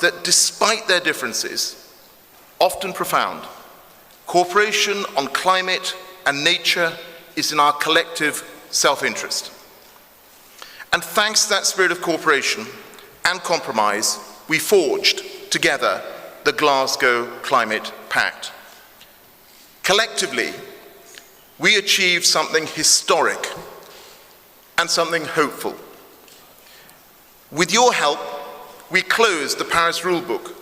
that despite their differences, often profound, cooperation on climate and nature is in our collective self-interest. And thanks to that spirit of cooperation and compromise, we forged together the Glasgow Climate Pact. Collectively, we achieved something historic and something hopeful. With your help, we closed the Paris Rulebook.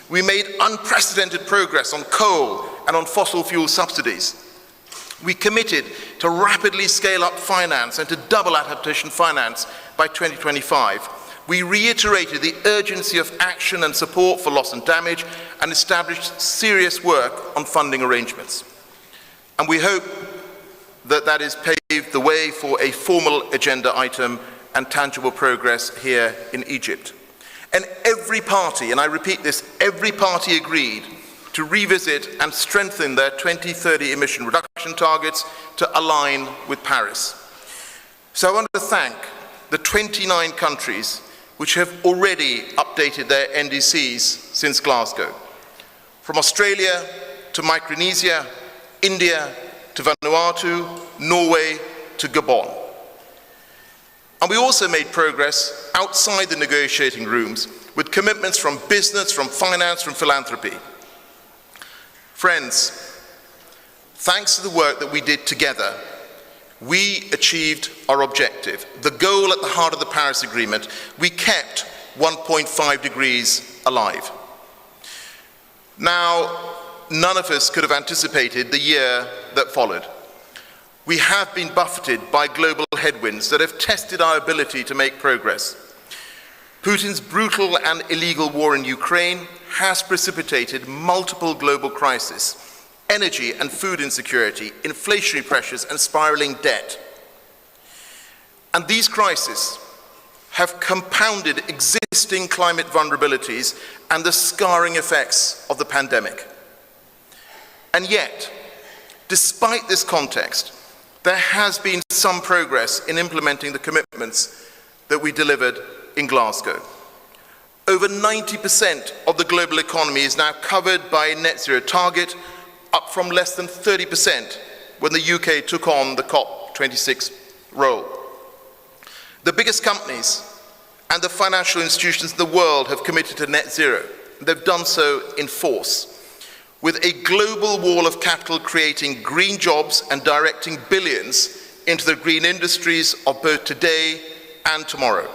We made unprecedented progress on coal and on fossil fuel subsidies. We committed to rapidly scale up finance and to double adaptation finance by 2025. We reiterated the urgency of action and support for loss and damage and established serious work on funding arrangements. And we hope that that has paved the way for a formal agenda item and tangible progress here in Egypt. And every party, and I repeat this, every party agreed to revisit and strengthen their 2030 emission reduction targets to align with Paris. So I want to thank the 29 countries which have already updated their NDCs since Glasgow. From Australia to Micronesia, India to Vanuatu, Norway to Gabon. And we also made progress outside the negotiating rooms with commitments from business, from finance, from philanthropy. Friends, thanks to the work that we did together, we achieved our objective, the goal at the heart of the Paris Agreement. We kept 1.5 degrees alive. Now, none of us could have anticipated the year that followed. We have been buffeted by global headwinds that have tested our ability to make progress. Putin's brutal and illegal war in Ukraine has precipitated multiple global crises: energy and food insecurity, inflationary pressures, and spiraling debt. And these crises have compounded existing climate vulnerabilities and the scarring effects of the pandemic. And yet, despite this context, there has been some progress in implementing the commitments that we delivered in Glasgow. Over 90% of the global economy is now covered by a net zero target, up from less than 30% when the UK took on the COP26 role. The biggest companies and the financial institutions in the world have committed to net zero. They've done so in force, with a global wall of capital creating green jobs and directing billions into the green industries of both today and tomorrow.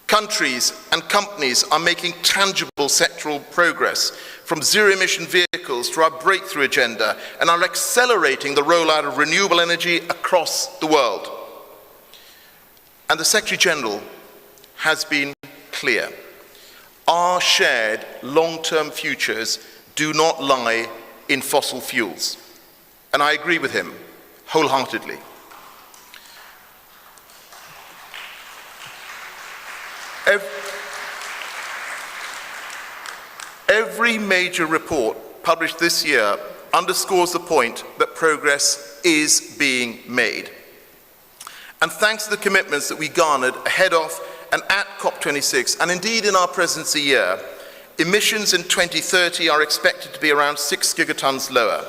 Countries and companies are making tangible sectoral progress, from zero-emission vehicles to our breakthrough agenda, and are accelerating the rollout of renewable energy across the world. And the Secretary-General has been clear. Our shared long-term futures do not lie in fossil fuels. And I agree with him wholeheartedly. Every major report published this year underscores the point that progress is being made. And thanks to the commitments that we garnered ahead of and at COP26, and indeed in our presidency year, emissions in 2030 are expected to be around 6 gigatons lower.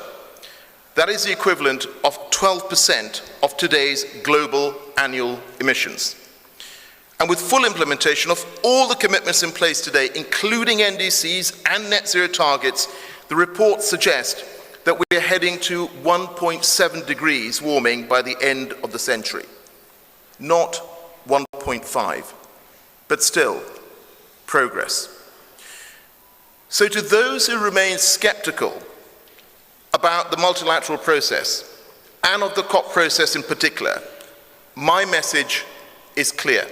That is the equivalent of 12% of today's global annual emissions. And with full implementation of all the commitments in place today, including NDCs and net zero targets, the reports suggest that we are heading to 1.7 degrees warming by the end of the century. Not 1.5, but still progress. So to those who remain skeptical about the multilateral process, and of the COP process in particular, my message is clear.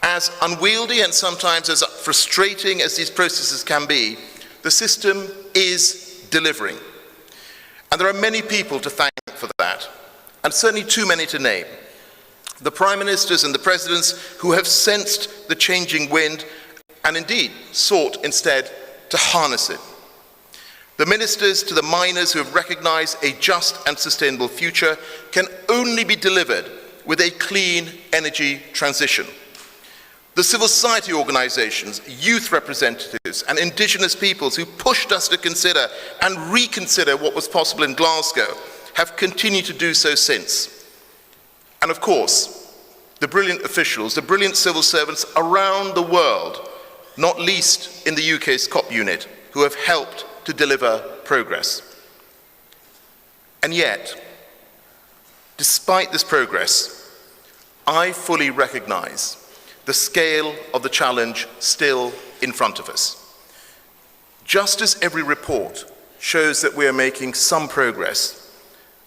As unwieldy and sometimes as frustrating as these processes can be, the system is delivering. And there are many people to thank for that, and certainly too many to name. The Prime Ministers and the Presidents who have sensed the changing wind and indeed sought instead to harness it. The ministers to the miners who have recognized a just and sustainable future can only be delivered with a clean energy transition. the civil society organizations, youth representatives, and indigenous peoples who pushed us to consider and reconsider what was possible in Glasgow have continued to do so since. And of course, the brilliant officials, the brilliant civil servants around the world, not least in the UK's COP unit, who have helped to deliver progress. And yet, despite this progress, I fully recognize the scale of the challenge still in front of us. Just as every report shows that we are making some progress,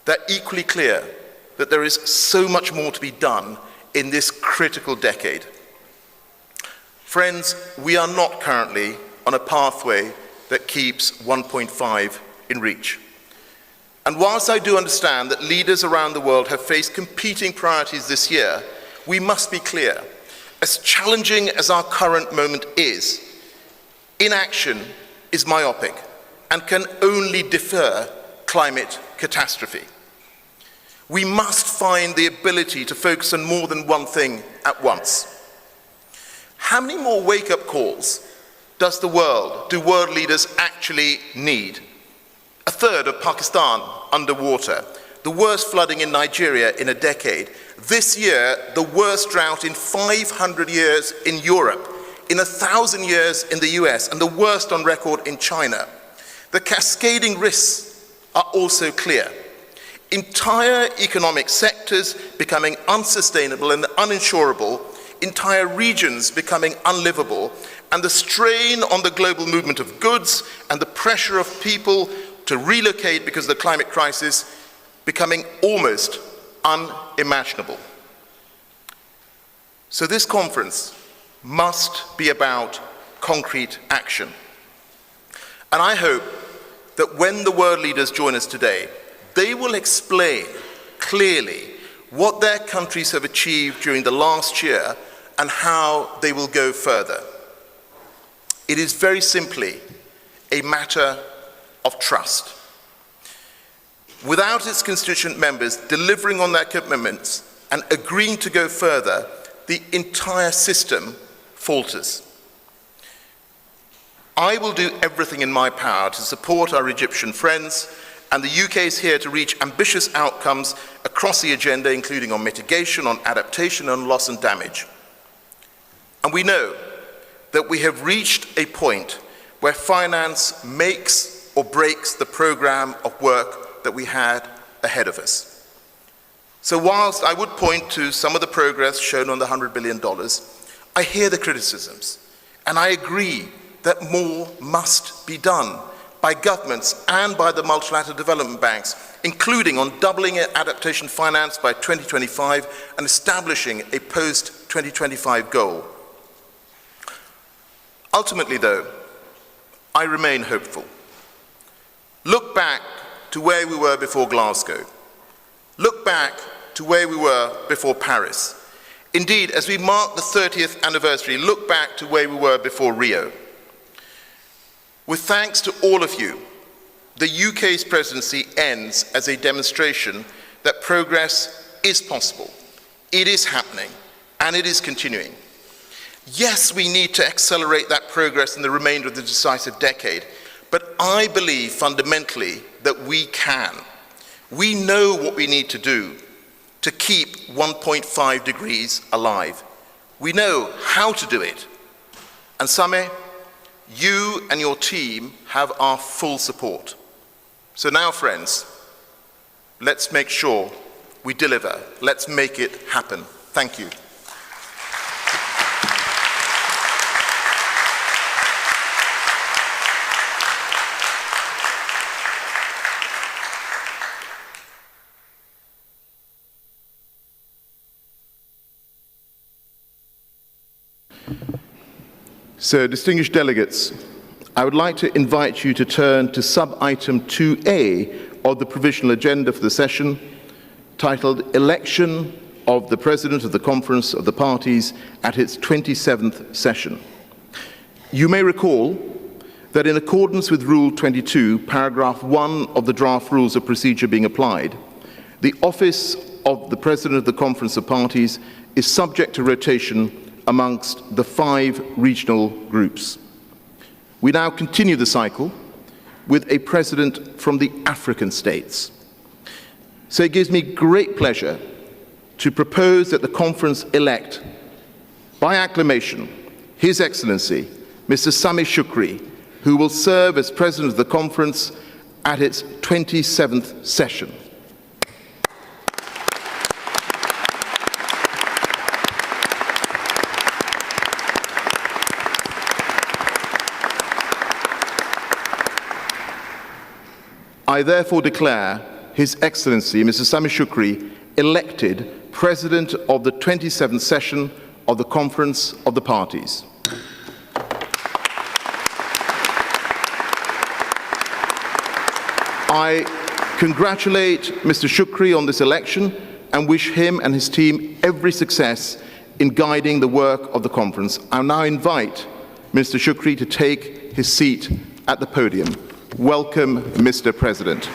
they're equally clear that there is so much more to be done in this critical decade. Friends, we are not currently on a pathway that keeps 1.5 in reach. And whilst I do understand that leaders around the world have faced competing priorities this year, we must be clear. As challenging as our current moment is, inaction is myopic and can only defer climate catastrophe. We must find the ability to focus on more than one thing at once. How many more wake-up calls do world leaders actually need? A third of Pakistan underwater, the worst flooding in Nigeria in a decade. This year, the worst drought in 500 years in Europe, in 1,000 years in the US, and the worst on record in China. The cascading risks are also clear. Entire economic sectors becoming unsustainable and uninsurable, entire regions becoming unlivable, and the strain on the global movement of goods and the pressure of people to relocate because of the climate crisis becoming almost unimaginable. So this conference must be about concrete action. And I hope that when the world leaders join us today, they will explain clearly what their countries have achieved during the last year and how they will go further. It is very simply a matter of trust. Without its constituent members delivering on their commitments and agreeing to go further, the entire system falters. I will do everything in my power to support our Egyptian friends, and the UK is here to reach ambitious outcomes across the agenda, including on mitigation, on adaptation, on loss and damage. And we know that we have reached a point where finance makes or breaks the program of work that we had ahead of us. So whilst I would point to some of the progress shown on the $100 billion, I hear the criticisms, and I agree that more must be done by governments and by the multilateral development banks, including on doubling adaptation finance by 2025 and establishing a post-2025 goal. Ultimately, though, I remain hopeful. Look back to where we were before Glasgow. Look back to where we were before Paris. Indeed, as we mark the 30th anniversary, look back to where we were before Rio. With thanks to all of you, the UK's presidency ends as a demonstration that progress is possible, it is happening, and it is continuing. Yes, we need to accelerate that progress in the remainder of the decisive decade, but I believe fundamentally that we can. We know what we need to do to keep 1.5 degrees alive. We know how to do it. And Same, you and your team have our full support. So now, friends, let's make sure we deliver. Let's make it happen. Thank you. So, distinguished delegates, I would like to invite you to turn to sub-item 2A of the provisional agenda for the session, titled Election of the President of the Conference of the Parties at its 27th session. You may recall that in accordance with Rule 22, paragraph 1 of the draft Rules of Procedure being applied, the office of the President of the Conference of Parties is subject to rotation amongst the 5 regional groups. We now continue the cycle with a president from the African states. So it gives me great pleasure to propose that the conference elect, by acclamation, His Excellency, Mr. Sameh Shoukry, who will serve as president of the conference at its 27th session. I therefore declare His Excellency, Mr. Sameh Shoukry, elected President of the 27th session of the Conference of the Parties. I congratulate Mr. Shoukry on this election and wish him and his team every success in guiding the work of the conference. I now invite Mr. Shoukry to take his seat at the podium. Welcome, Mr. President.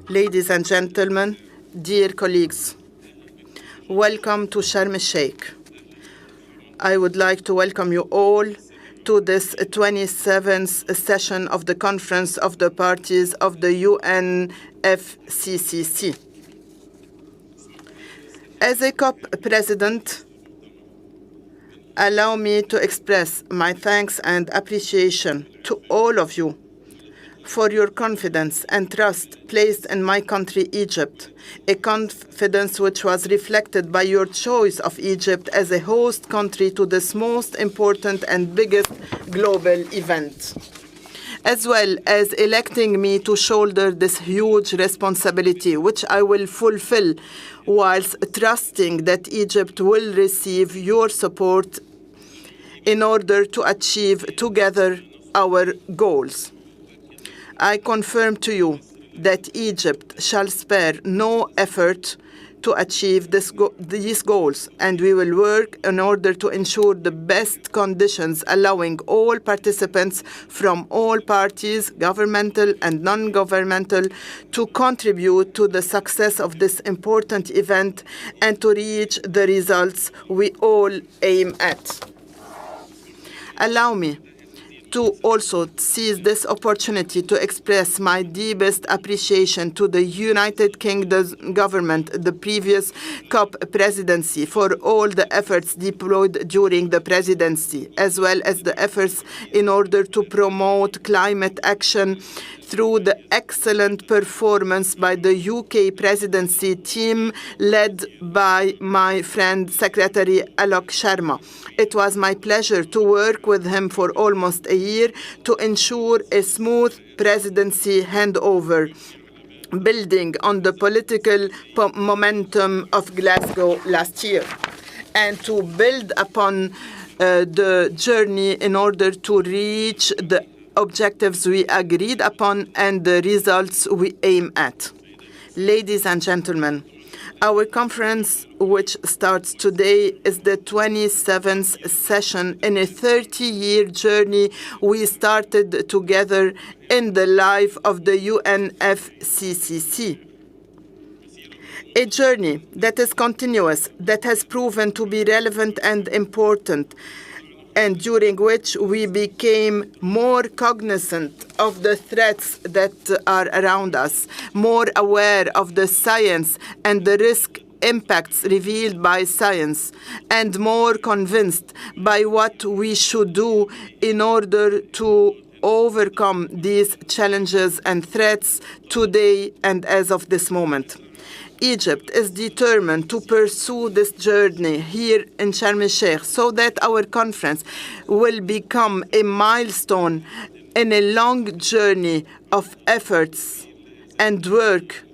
Ladies and gentlemen, dear colleagues, welcome to Sharm el-Sheikh. I would like to welcome you all to this 27th session of the Conference of the Parties of the UNFCCC. As a COP president, allow me to express my thanks and appreciation to all of you for your confidence and trust placed in my country, Egypt, a confidence which was reflected by your choice of Egypt as a host country to this most important and biggest global event, as well as electing me to shoulder this huge responsibility, which I will fulfill whilst trusting that Egypt will receive your support in order to achieve together our goals. I confirm to you that Egypt shall spare no effort to achieve these goals, and we will work in order to ensure the best conditions, allowing all participants from all parties, governmental and non-governmental, to contribute to the success of this important event and to reach the results we all aim at. Allow me to also seize this opportunity to express my deepest appreciation to the United Kingdom government, the previous COP presidency, for all the efforts deployed during the presidency, as well as the efforts in order to promote climate action through the excellent performance by the UK presidency team led by my friend Secretary el-Sheikh Sharm. It was my pleasure to work with him for almost a year to ensure a smooth presidency handover, building on the political momentum of Glasgow last year, and to build upon the journey in order to reach the objectives we agreed upon and the results we aim at. Ladies and gentlemen, our conference, which starts today, is the 27th session in a 30-year journey we started together in the life of the UNFCCC. A journey that is continuous, that has proven to be relevant and important, and during which we became more cognizant of the threats that are around us, more aware of the science and the risk impacts revealed by science and more convinced by what we should do in order to overcome these challenges and threats today and as of this moment. Egypt is determined to pursue this journey here in Sharm el-Sheikh so that our conference will become a milestone in a long journey of efforts and work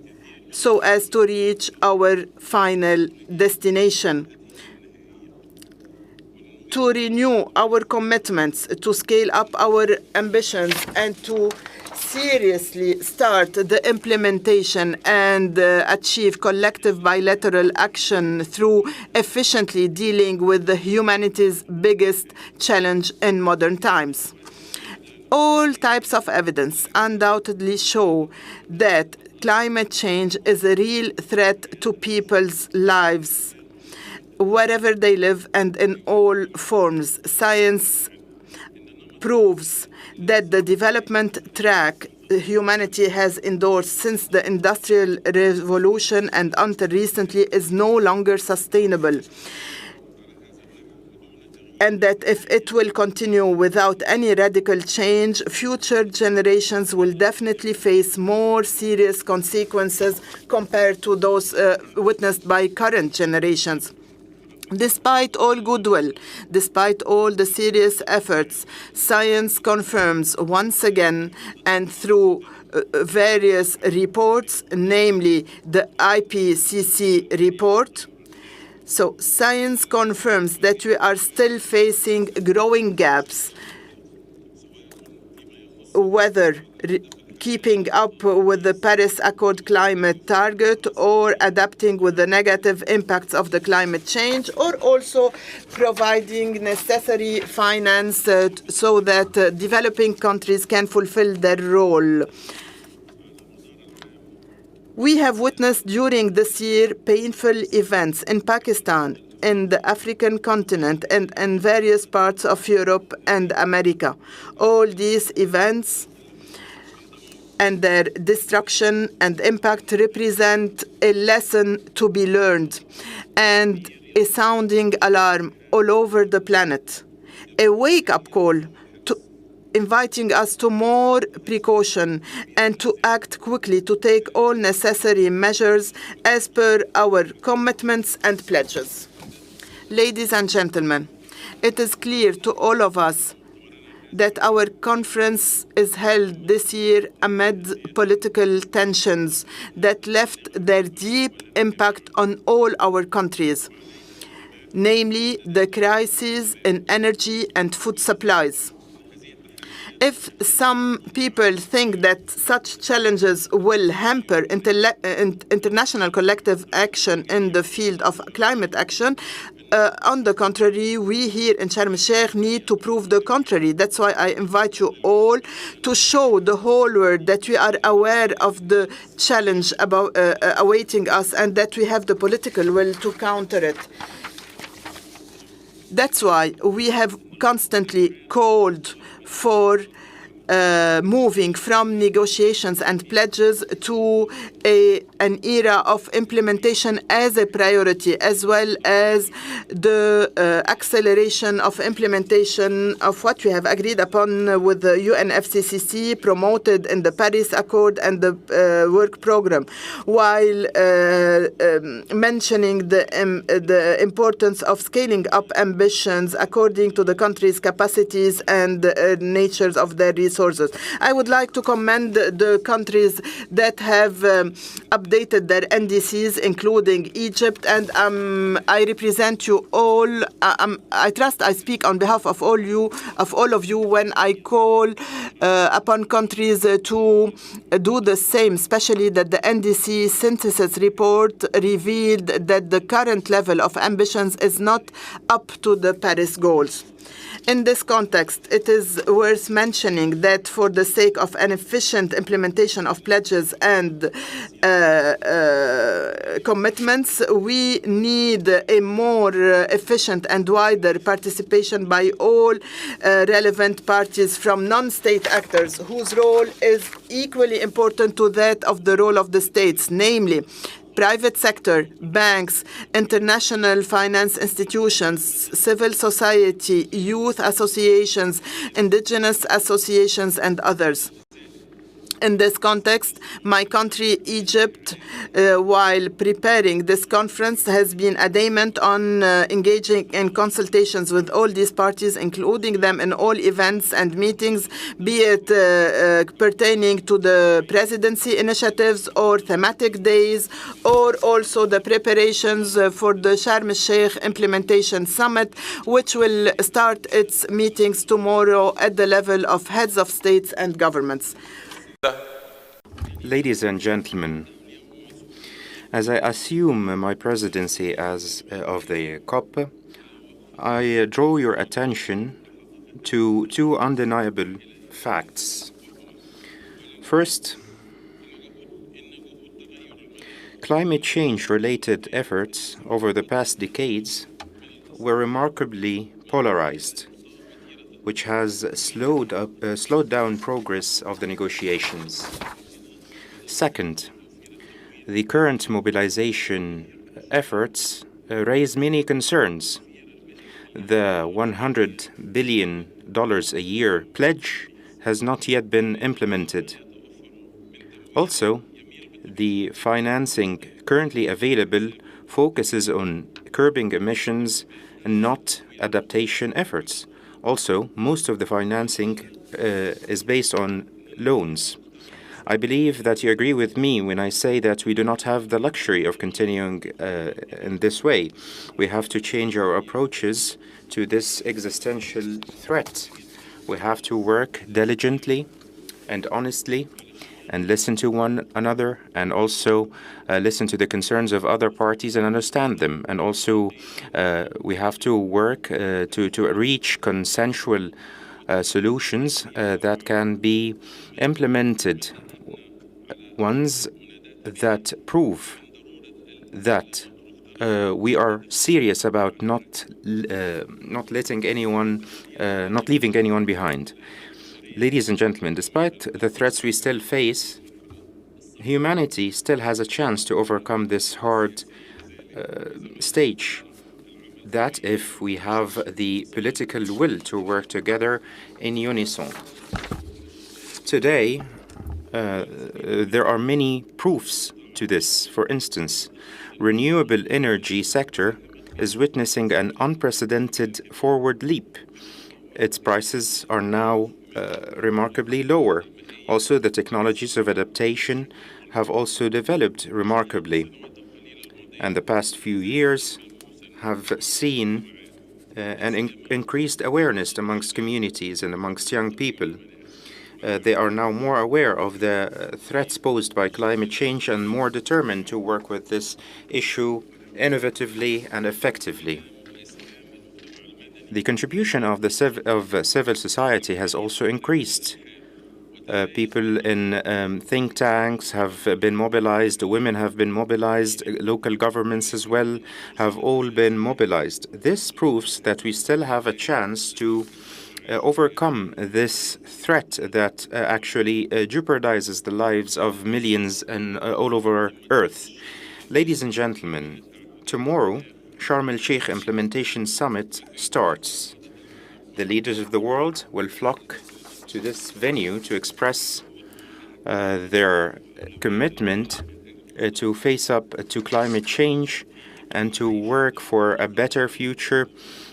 so as to reach our final destination. To renew our commitments, to scale up our ambitions, and to seriously start the implementation and achieve collective bilateral action through efficiently dealing with humanity's biggest challenge in modern times. All types of evidence undoubtedly show that climate change is a real threat to people's lives wherever they live and in all forms. Science proves that the development track humanity has endorsed since the Industrial Revolution and until recently is no longer sustainable, and that if it will continue without any radical change, future generations will definitely face more serious consequences compared to those witnessed by current generations. Despite all goodwill, despite all the serious efforts, science confirms once again and through various reports, namely the IPCC report. So science confirms that we are still facing growing gaps, whether keeping up with the Paris Accord climate target or adapting with the negative impacts of the climate change, or also providing necessary finance so that developing countries can fulfill their role. We have witnessed during this year painful events in Pakistan, in the African continent, and in various parts of Europe and America. All these events and their destruction and impact represent a lesson to be learned and a sounding alarm all over the planet, a wake-up call to inviting us to more precaution and to act quickly to take all necessary measures as per our commitments and pledges. Ladies and gentlemen, it is clear to all of us that our conference is held this year amid political tensions that left their deep impact on all our countries, namely the crises in energy and food supplies. If some people think that such challenges will hamper international collective action in the field of climate action, on the contrary, we here in Sharm el-Sheikh need to prove the contrary. That's why I invite you all to show the whole world that we are aware of the challenge awaiting us and that we have the political will to counter it. That's why we have constantly called for moving from negotiations and pledges to an era of implementation as a priority, as well as the acceleration of implementation of what we have agreed upon with the UNFCCC, promoted in the Paris Accord and the work program, while mentioning the importance of scaling up ambitions according to the country's capacities and the natures of their resources. I would like to commend the countries that have updated their NDCs, including Egypt, and I represent you all. I trust I speak on behalf of all of you when I call upon countries to do the same, especially that the NDC synthesis report revealed that the current level of ambitions is not up to the Paris goals. In this context, it is worth mentioning that for the sake of an efficient implementation of pledges and commitments, we need a more efficient and wider participation by all relevant parties from non-state actors, whose role is equally important to that of the role of the states, namely private sector, banks, international finance institutions, civil society, youth associations, indigenous associations, and others. In this context, my country, Egypt, while preparing this conference, has been adamant on engaging in consultations with all these parties, including them in all events and meetings, be it pertaining to the presidency initiatives or thematic days, or also the preparations for the Sharm el-Sheikh Implementation Summit, which will start its meetings tomorrow at the level of heads of states and governments. Ladies and gentlemen, as I assume my presidency of the COP, I draw your attention to two undeniable facts. First, climate change-related efforts over the past decades were remarkably polarized, which has slowed down progress of the negotiations. Second, the current mobilization efforts raise many concerns. The $100 billion a year pledge has not yet been implemented. Also, the financing currently available focuses on curbing emissions and not adaptation efforts. Also, most of the financing is based on loans. I believe that you agree with me when I say that we do not have the luxury of continuing in this way. We have to change our approaches to this existential threat. We have to work diligently and honestly and listen to one another, and also listen to the concerns of other parties and understand them. And also we have to work to reach consensual solutions that can be implemented, ones that prove that we are serious about not leaving anyone behind. Ladies and gentlemen, despite the threats we still face, humanity still has a chance to overcome this hard stage. That if we have the political will to work together in unison. Today, there are many proofs to this. For instance, renewable energy sector is witnessing an unprecedented forward leap. Its prices are now remarkably lower. Also, the technologies of adaptation have also developed remarkably. And the past few years have seen an increased awareness amongst communities and amongst young people. They are now more aware of the threats posed by climate change and more determined to work with this issue innovatively and effectively. The contribution of civil society has also increased. People in think tanks have been mobilized, women have been mobilized, local governments as well have all been mobilized. This proves that we still have a chance to overcome this threat that actually jeopardizes the lives of millions and all over Earth. Ladies and gentlemen, tomorrow, Sharm el-Sheikh Implementation Summit starts. The leaders of the world will flock to this venue to express their commitment to face up to climate change and to work for a better future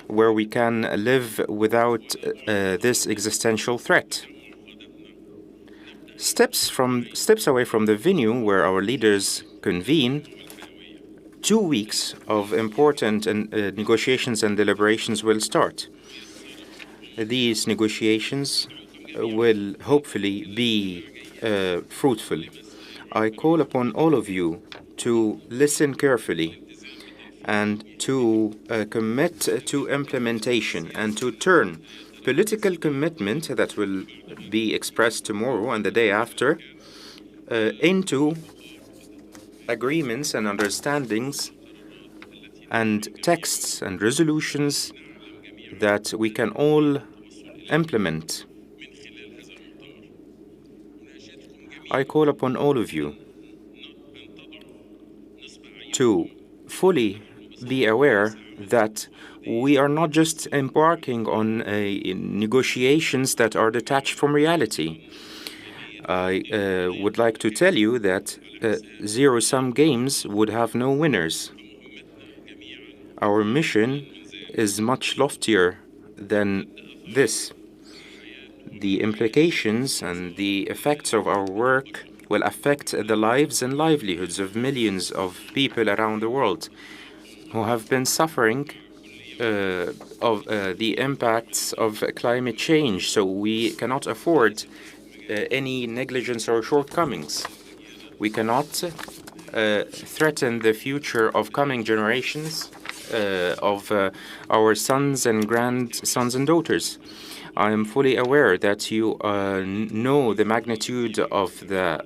where we can live without this existential threat. Steps away from the venue where our leaders convene, 2 weeks of important negotiations and deliberations will start. These negotiations will hopefully be fruitful. I call upon all of you to listen carefully and to commit to implementation and to turn political commitment that will be expressed tomorrow and the day after into agreements and understandings and texts and resolutions that we can all implement. I call upon all of you to fully be aware that we are not just embarking on negotiations that are detached from reality. I would like to tell you that zero-sum games would have no winners. Our mission is much loftier than this. The implications and the effects of our work will affect the lives and livelihoods of millions of people around the world who have been suffering of the impacts of climate change, so we cannot afford any negligence or shortcomings. We cannot threaten the future of coming generations of our sons and grandsons and daughters. I am fully aware that you know the magnitude of the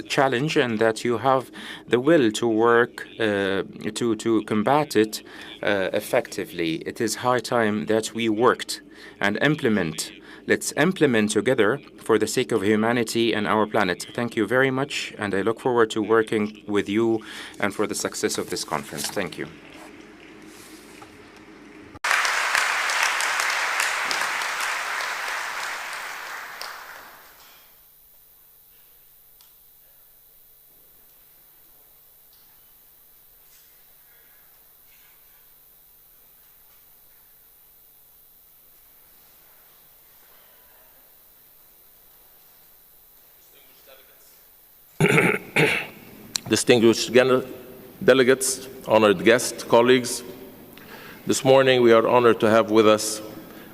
challenge and that you have the will to work to combat it effectively. It is high time that we worked and implement. Let's implement together for the sake of humanity and our planet. Thank you very much, and I look forward to working with you and for the success of this conference. Thank you. Distinguished delegates, honored guests, colleagues, this morning we are honored to have with us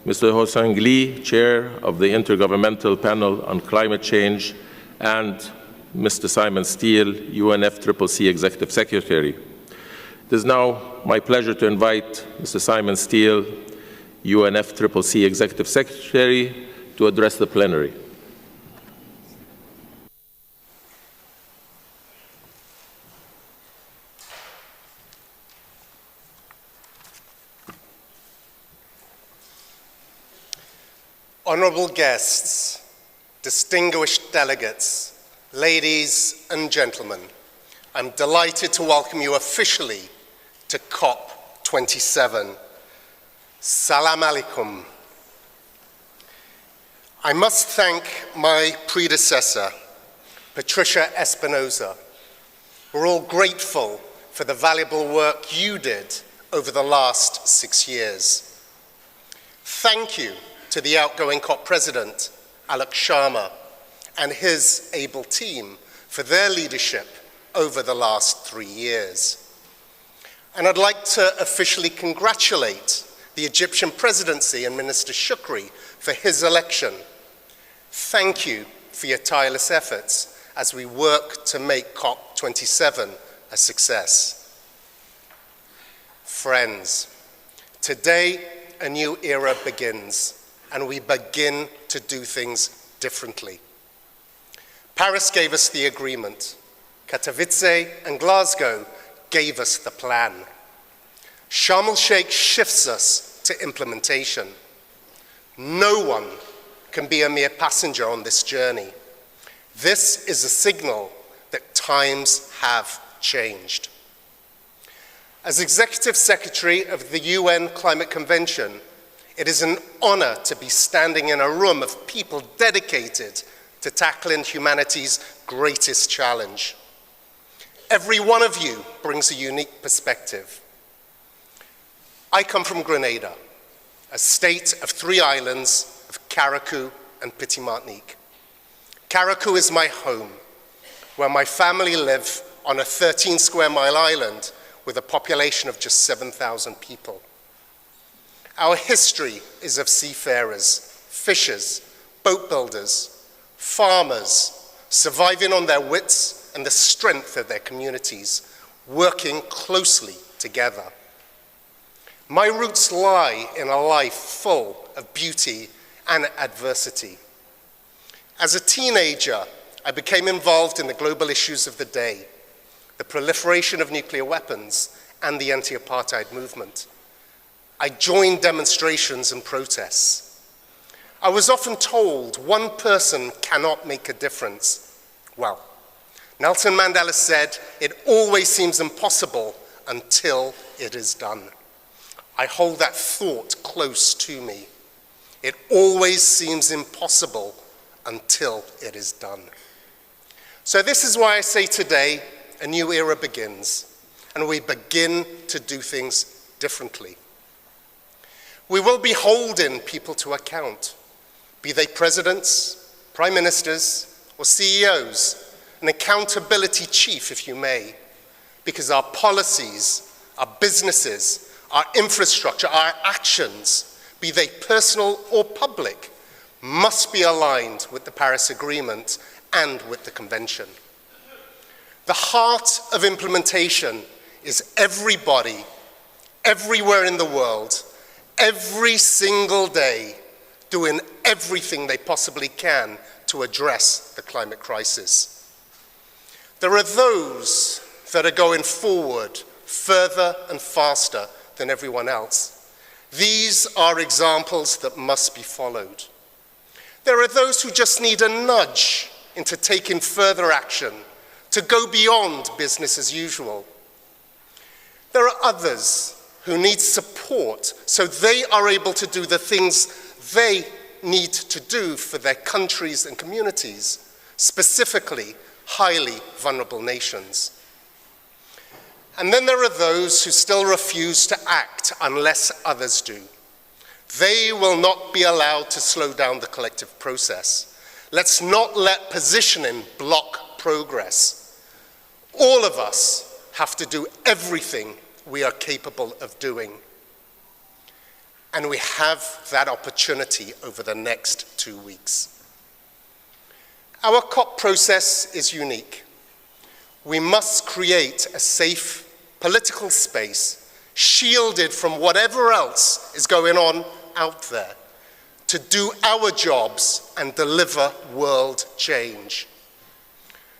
Mr. Hossein Ghli, Chair of the Intergovernmental Panel on Climate Change, and Mr. Simon Steele, UNFCCC Executive Secretary. It is now my pleasure to invite Mr. Simon Steele, UNFCCC Executive Secretary, to address the plenary. Honourable guests, distinguished delegates, ladies and gentlemen, I'm delighted to welcome you officially to COP27. Salam alaikum. I must thank my predecessor, Patricia Espinosa. We're all grateful for the valuable work you did over the last 6 years. Thank you to the outgoing COP President, Alok Sharma, and his able team for their leadership over the last 3 years. And I'd like to officially congratulate the Egyptian presidency and Minister Shukri for his election. Thank you for your tireless efforts as we work to make COP27 a success. Friends, today a new era begins, and we begin to do things differently. Paris gave us the agreement. Katowice and Glasgow gave us the plan. Sharm el-Sheikh shifts us to implementation. No one can be a mere passenger on this journey. This is a signal that times have changed. As Executive Secretary of the UN Climate Convention, it is an honor to be standing in a room of people dedicated to tackling humanity's greatest challenge. Every one of you brings a unique perspective. I come from Grenada, a state of 3 islands of Carriacou and Petit Martinique. Carriacou is my home, where my family live on a 13-square-mile island with a population of just 7,000 people. Our history is of seafarers, fishers, boat builders, farmers, surviving on their wits and the strength of their communities, working closely together. My roots lie in a life full of beauty and adversity. As a teenager, I became involved in the global issues of the day, the proliferation of nuclear weapons and the anti-apartheid movement. I joined demonstrations and protests. I was often told one person cannot make a difference. Well, Nelson Mandela said, "It always seems impossible until it is done." I hold that thought close to me. It always seems impossible until it is done. So this is why I say today, a new era begins, and we begin to do things differently. We will be holding people to account, be they presidents, prime ministers, or CEOs, an accountability chief, if you may, because our policies, our businesses, our infrastructure, our actions, be they personal or public, must be aligned with the Paris Agreement and with the Convention. The heart of implementation is everybody, everywhere in the world, every single day, doing everything they possibly can to address the climate crisis. There are those that are going forward further and faster than everyone else. These are examples that must be followed. There are those who just need a nudge into taking further action, to go beyond business as usual. There are others who need support so they are able to do the things they need to do for their countries and communities, specifically highly vulnerable nations. And then there are those who still refuse to act unless others do. They will not be allowed to slow down the collective process. Let's not let positioning block progress. All of us have to do everything we are capable of doing. And we have that opportunity over the next 2 weeks. Our COP process is unique. We must create a safe political space, shielded from whatever else is going on out there, to do our jobs and deliver world change.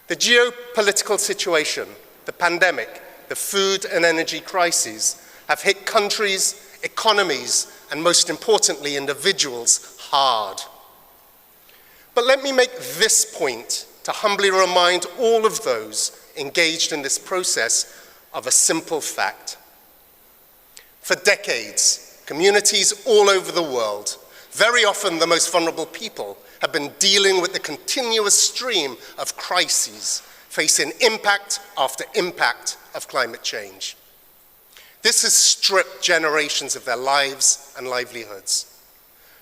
The geopolitical situation, the pandemic, the food and energy crises have hit countries, economies, and most importantly, individuals hard. But let me make this point to humbly remind all of those engaged in this process of a simple fact. For decades, communities all over the world, very often the most vulnerable people, have been dealing with the continuous stream of crises, facing impact after impact of climate change. This has stripped generations of their lives and livelihoods.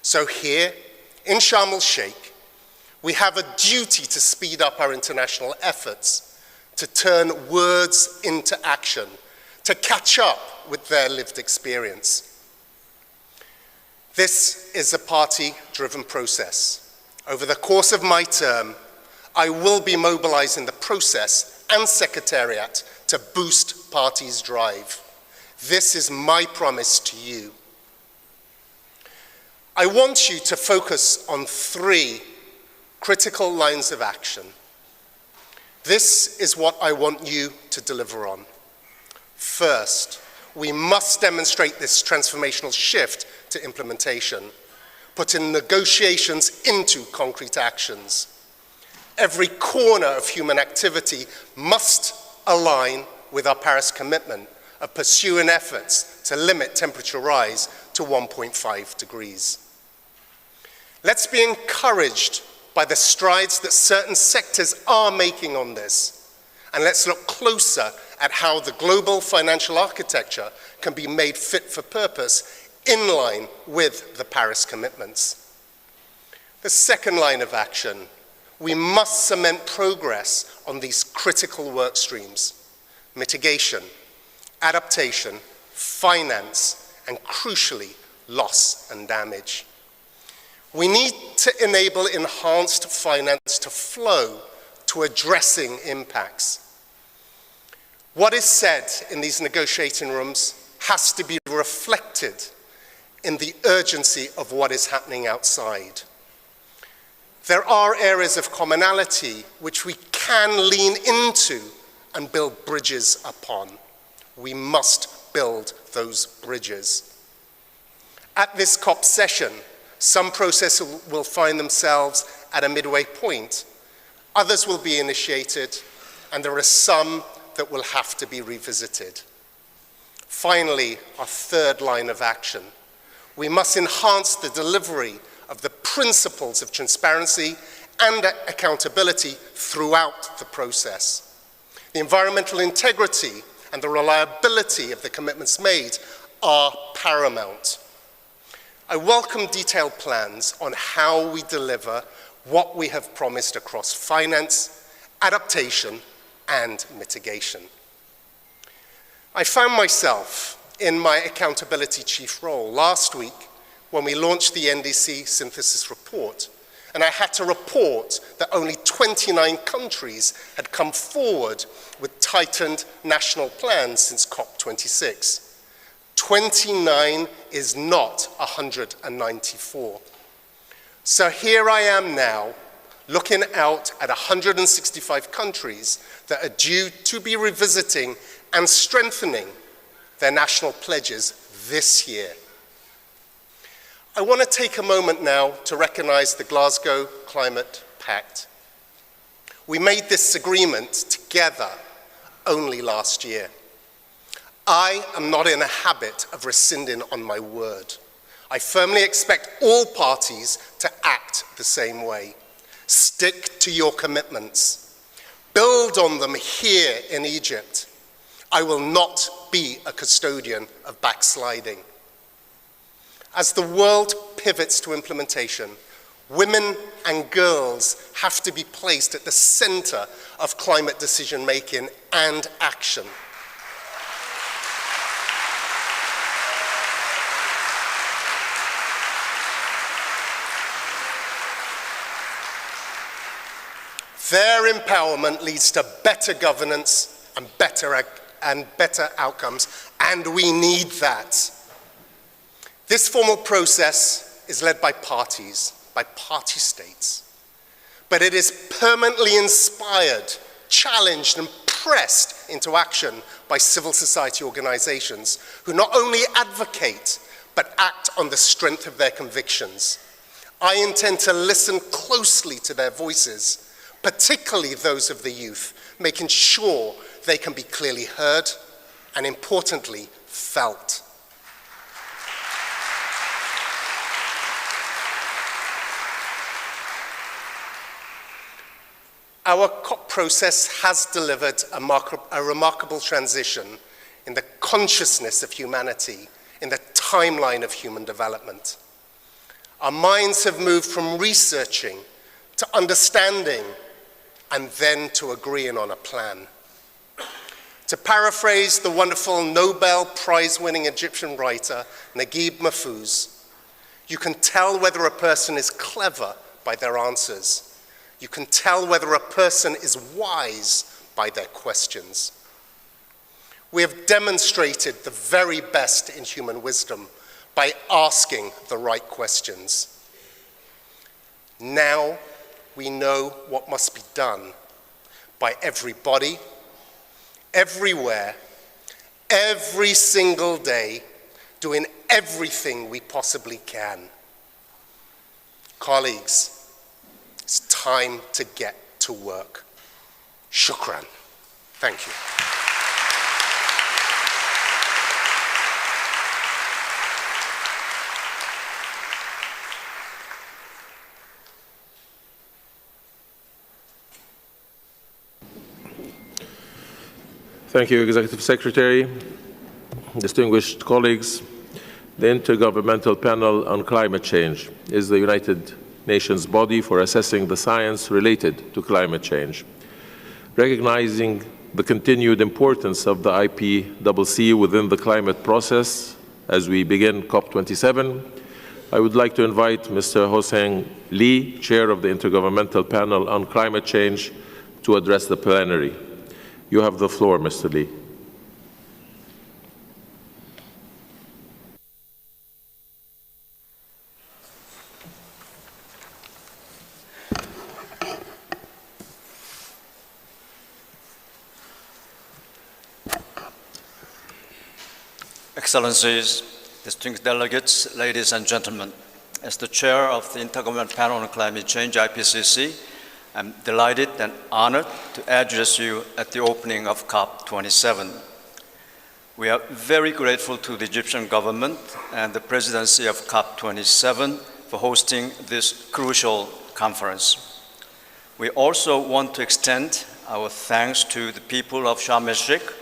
So here, in Sharm el-Sheikh, we have a duty to speed up our international efforts, to turn words into action, to catch up with their lived experience. This is a party-driven process. Over the course of my term, I will be mobilizing the process and Secretariat to boost parties' drive. This is my promise to you. I want you to focus on 3 critical lines of action. This is what I want you to deliver on. First, we must demonstrate this transformational shift to implementation, putting negotiations into concrete actions. Every corner of human activity must align with our Paris commitment of pursuing efforts to limit temperature rise to 1.5 degrees. Let's be encouraged by the strides that certain sectors are making on this. And let's look closer at how the global financial architecture can be made fit for purpose in line with the Paris commitments. The second line of action, we must cement progress on these critical work streams: mitigation, adaptation, finance, and crucially, loss and damage. We need to enable enhanced finance to flow to addressing impacts. What is said in these negotiating rooms has to be reflected in the urgency of what is happening outside. There are areas of commonality which we can lean into and build bridges upon. We must build those bridges. At this COP session, some processes will find themselves at a midway point. Others will be initiated, and there are some that will have to be revisited. Finally, our third line of action. We must enhance the delivery of the principles of transparency and accountability throughout the process. The environmental integrity and the reliability of the commitments made are paramount. I welcome detailed plans on how we deliver what we have promised across finance, adaptation, and mitigation. I found myself in my accountability chief role last week when we launched the NDC synthesis report, and I had to report that only 29 countries had come forward with tightened national plans since COP26. 29 is not 194. So here I am now, looking out at 165 countries that are due to be revisiting and strengthening their national pledges this year. I want to take a moment now to recognize the Glasgow Climate Pact. We made this agreement together only last year. I am not in a habit of rescinding on my word. I firmly expect all parties to act the same way. Stick to your commitments. Build on them here in Egypt. I will not be a custodian of backsliding. As the world pivots to implementation, women and girls have to be placed at the center of climate decision-making and action. Their empowerment leads to better governance and better outcomes, and we need that. This formal process is led by parties, by party states, but it is permanently inspired, challenged, and pressed into action by civil society organizations who not only advocate, but act on the strength of their convictions. I intend to listen closely to their voices, particularly those of the youth, making sure they can be clearly heard and, importantly, felt. Our COP process has delivered a remarkable transition in the consciousness of humanity, in the timeline of human development. Our minds have moved from researching to understanding and then to agreeing on a plan. To paraphrase the wonderful Nobel Prize-winning Egyptian writer Naguib Mahfouz, you can tell whether a person is clever by their answers. You can tell whether a person is wise by their questions. We have demonstrated the very best in human wisdom by asking the right questions. Now we know what must be done by everybody, everywhere, every single day, doing everything we possibly can. Colleagues, it's time to get to work. Shukran. Thank you. Thank you, Executive Secretary. Distinguished colleagues, the Intergovernmental Panel on Climate Change is the United Nations body for assessing the science related to climate change. Recognizing the continued importance of the IPCC within the climate process as we begin COP27, I would like to invite Mr. Hossein Lee, Chair of the Intergovernmental Panel on Climate Change, to address the plenary. You have the floor, Mr. Lee. Excellencies, distinguished delegates, ladies and gentlemen, as the chair of the Intergovernmental Panel on Climate Change, IPCC, I'm delighted and honored to address you at the opening of COP27. We are very grateful to the Egyptian government and the presidency of COP27 for hosting this crucial conference. We also want to extend our thanks to the people of Sharm el-Sheikh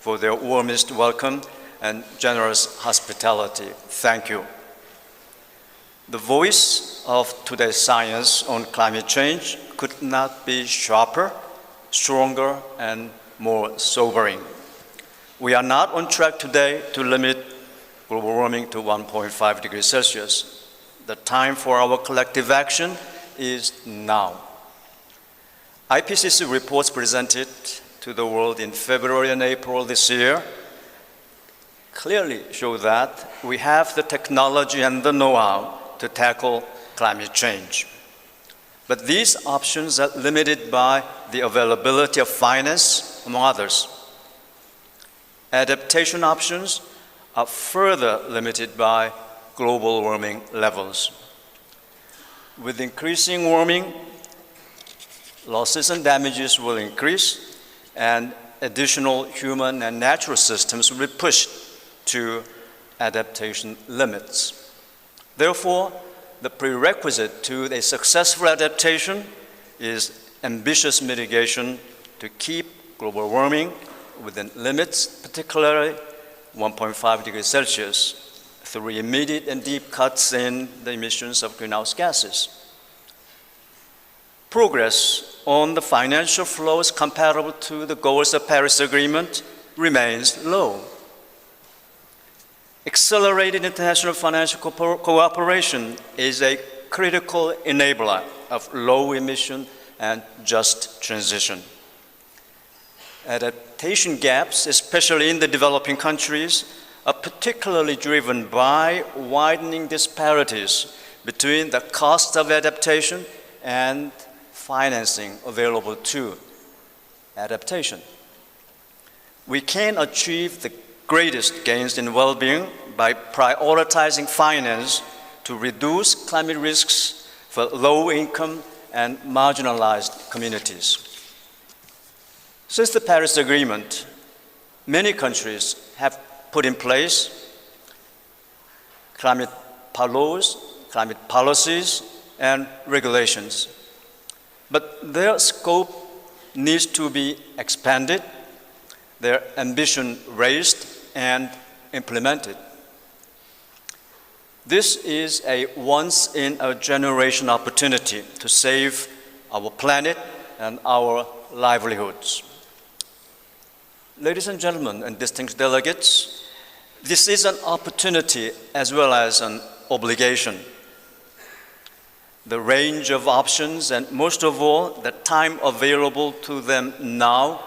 for their warmest welcome and generous hospitality. Thank you. The voice of today's science on climate change could not be sharper, stronger, and more sobering. We are not on track today to limit global warming to 1.5 degrees Celsius. The time for our collective action is now. IPCC reports presented to the world in February and April this year clearly show that we have the technology and the know-how to tackle climate change. But these options are limited by the availability of finance, among others. Adaptation options are further limited by global warming levels. With increasing warming, losses and damages will increase, and additional human and natural systems will be pushed to adaptation limits. Therefore, the prerequisite to a successful adaptation is ambitious mitigation to keep global warming within limits, particularly 1.5 degrees Celsius, through immediate and deep cuts in the emissions of greenhouse gases. Progress on the financial flows comparable to the goals of Paris Agreement remains low. Accelerated international financial cooperation is a critical enabler of low emission and just transition. Adaptation gaps, especially in the developing countries, are particularly driven by widening disparities between the cost of adaptation and financing available to adaptation. We can achieve the greatest gains in well-being by prioritizing finance to reduce climate risks for low-income and marginalized communities. Since the Paris Agreement, many countries have put in place climate laws, climate policies, and regulations. But their scope needs to be expanded, their ambition raised, and implemented. This is a once-in-a-generation opportunity to save our planet and our livelihoods. Ladies and gentlemen and distinguished delegates, this is an opportunity as well as an obligation. The range of options and most of all, the time available to them now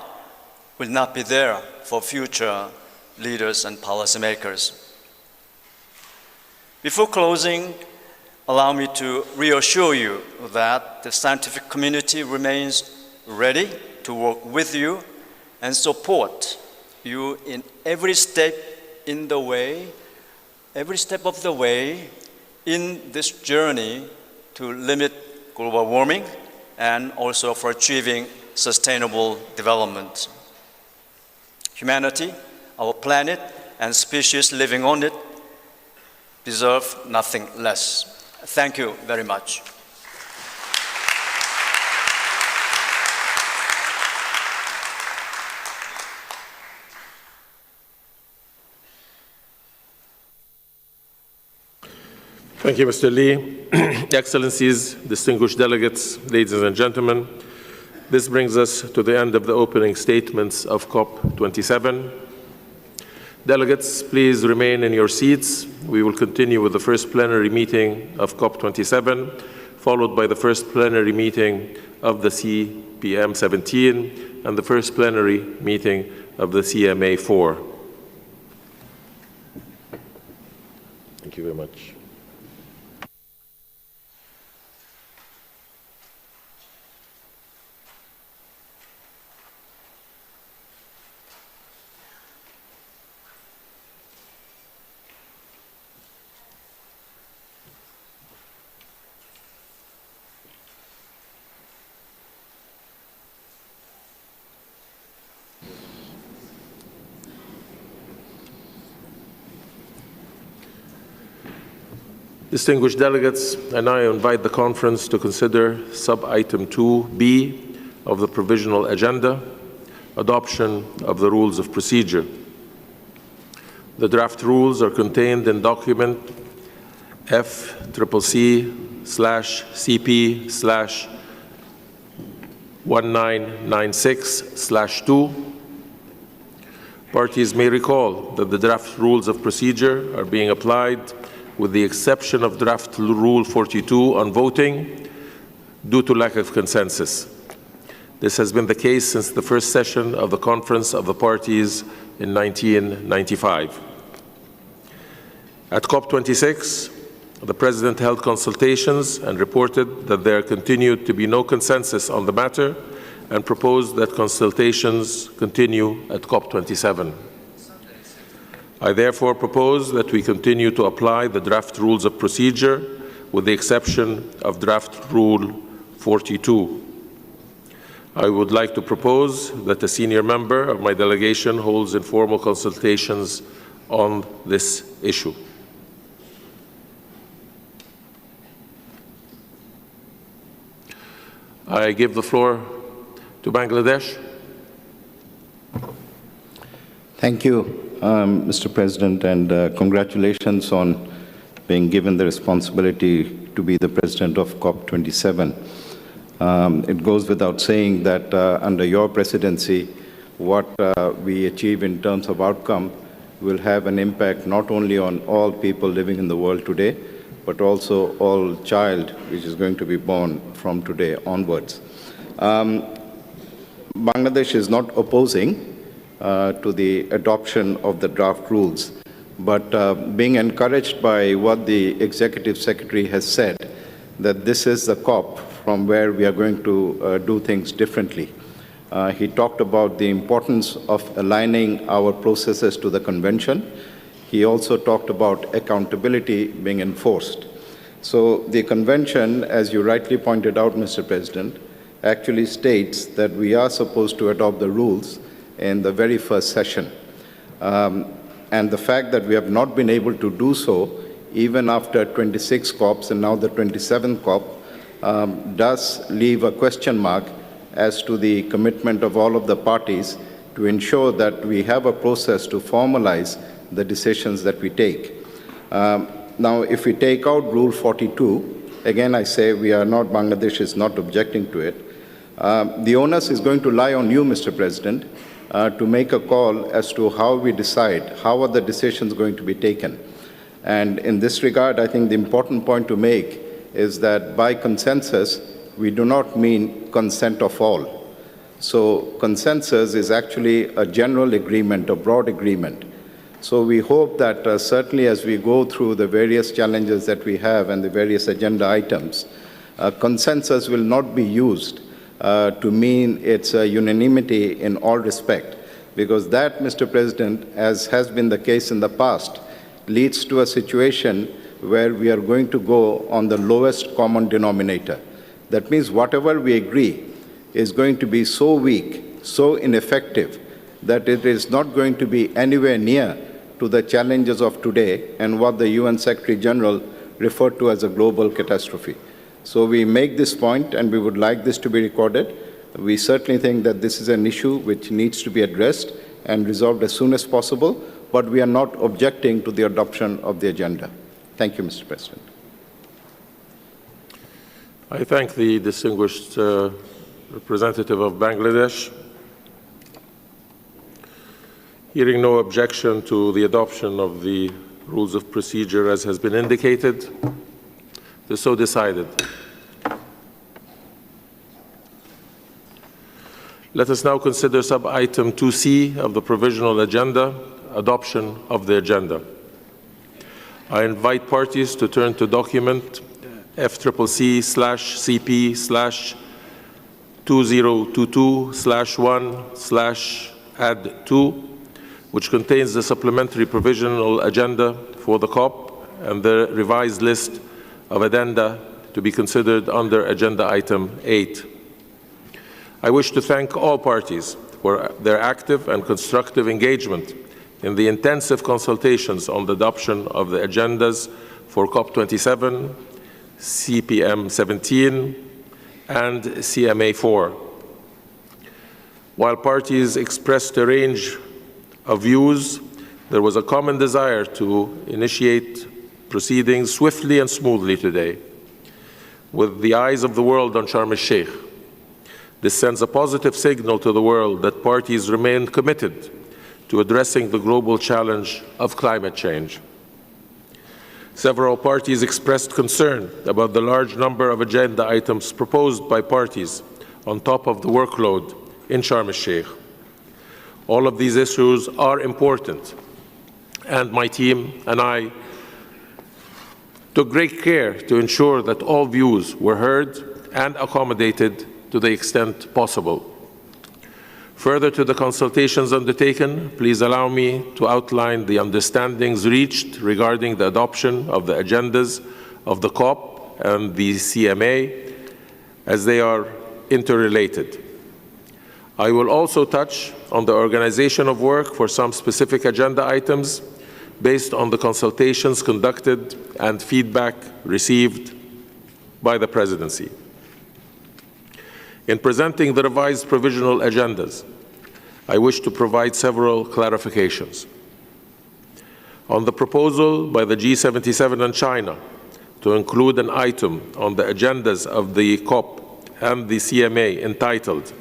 will not be there for future leaders and policymakers. Before closing, allow me to reassure you that the scientific community remains ready to work with you and support you in every step of the way in this journey to limit global warming and also for achieving sustainable development. Humanity, our planet, and species living on it deserve nothing less. Thank you very much. Thank you, Mr. Lee. Excellencies, distinguished delegates, ladies and gentlemen, this brings us to the end of the opening statements of COP27. Delegates, please remain in your seats. We will continue with the first plenary meeting of COP27, followed by the first plenary meeting of the CPM17 and the first plenary meeting of the CMA4. Thank you very much. Distinguished delegates, I now invite the conference to consider sub-item 2B of the provisional agenda, adoption of the rules of procedure. The draft rules are contained in document FCCC/CP/1996/2. Parties may recall that the draft rules of procedure are being applied with the exception of draft Rule 42 on voting due to lack of consensus. This has been the case since the first session of the Conference of the Parties in 1995. At COP26, the President held consultations and reported that there continued to be no consensus on the matter and proposed that consultations continue at COP27. I therefore propose that we continue to apply the draft rules of procedure with the exception of draft Rule 42. I would like to propose that a senior member of my delegation holds informal consultations on this issue. I give the floor to Bangladesh. Thank you, Mr. President, and congratulations on being given the responsibility to be the president of COP27. It goes without saying that under your presidency, what we achieve in terms of outcome will have an impact not only on all people living in the world today, but also all child which is going to be born from today onwards. Bangladesh is not opposing to the adoption of the draft rules, but being encouraged by what the Executive Secretary has said, that this is the COP from where we are going to do things differently. He talked about the importance of aligning our processes to the convention. He also talked about accountability being enforced. So the convention, as you rightly pointed out, Mr. President, actually states that we are supposed to adopt the rules in the very first session. And the fact that we have not been able to do so, even after 26 COPs and now the 27th COP, does leave a question mark as to the commitment of all of the parties to ensure that we have a process to formalize the decisions that we take. Now, if we take out Rule 42, again I say we are not, Bangladesh is not objecting to it, the onus is going to lie on you, Mr. President, to make a call as to how we decide, how are the decisions going to be taken. And in this regard, I think the important point to make is that by consensus, we do not mean consent of all. So consensus is actually a general agreement, a broad agreement. So we hope that certainly as we go through the various challenges that we have and the various agenda items, consensus will not be used to mean it's a unanimity in all respect, because that, Mr. President, as has been the case in the past, leads to a situation where we are going to go on the lowest common denominator. That means whatever we agree is going to be so weak, so ineffective, that it is not going to be anywhere near to the challenges of today and what the UN Secretary General referred to as a global catastrophe. So we make this point and we would like this to be recorded. We certainly think that this is an issue which needs to be addressed and resolved as soon as possible, but we are not objecting to the adoption of the agenda. Thank you, Mr. President. I thank the distinguished representative of Bangladesh. Hearing no objection to the adoption of the rules of procedure as has been indicated, it is so decided. Let us now consider sub-item 2C of the provisional agenda, adoption of the agenda. I invite parties to turn to document FCCC/CP/2022/1/add2, which contains the supplementary provisional agenda for the COP and the revised list of addenda to be considered under agenda item 8. I wish to thank all parties for their active and constructive engagement in the intensive consultations on the adoption of the agendas for COP27, CPM17, and CMA4. While parties expressed a range of views, there was a common desire to initiate proceedings swiftly and smoothly today, with the eyes of the world on Sharm el-Sheikh. This sends a positive signal to the world that parties remain committed to addressing the global challenge of climate change. Several parties expressed concern about the large number of agenda items proposed by parties on top of the workload in Sharm el-Sheikh. All of these issues are important, and my team and I took great care to ensure that all views were heard and accommodated to the extent possible. Further to the consultations undertaken, please allow me to outline the understandings reached regarding the adoption of the agendas of the COP and the CMA, as they are interrelated. I will also touch on the organization of work for some specific agenda items based on the consultations conducted and feedback received by the Presidency. In presenting the revised provisional agendas, I wish to provide several clarifications. On the proposal by the G77 and China to include an item on the agendas of the COP and the CMA entitled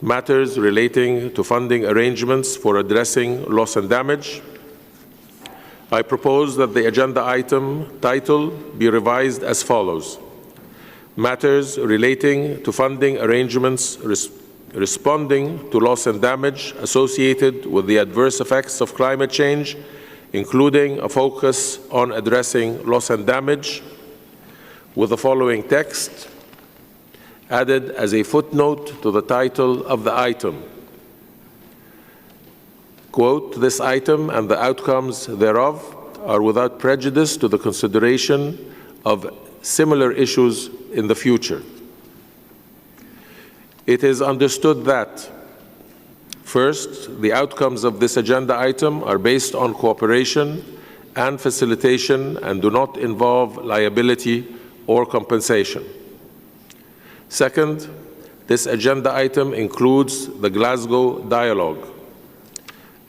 Matters Relating to Funding Arrangements for Addressing Loss and Damage, I propose that the agenda item title be revised as follows: Matters relating to funding arrangements responding to loss and damage associated with the adverse effects of climate change, including a focus on addressing loss and damage, with the following text added as a footnote to the title of the item. Quote, this item and the outcomes thereof are without prejudice to the consideration of similar issues in the future. It is understood that, first, the outcomes of this agenda item are based on cooperation and facilitation and do not involve liability or compensation. Second, this agenda item includes the Glasgow Dialogue.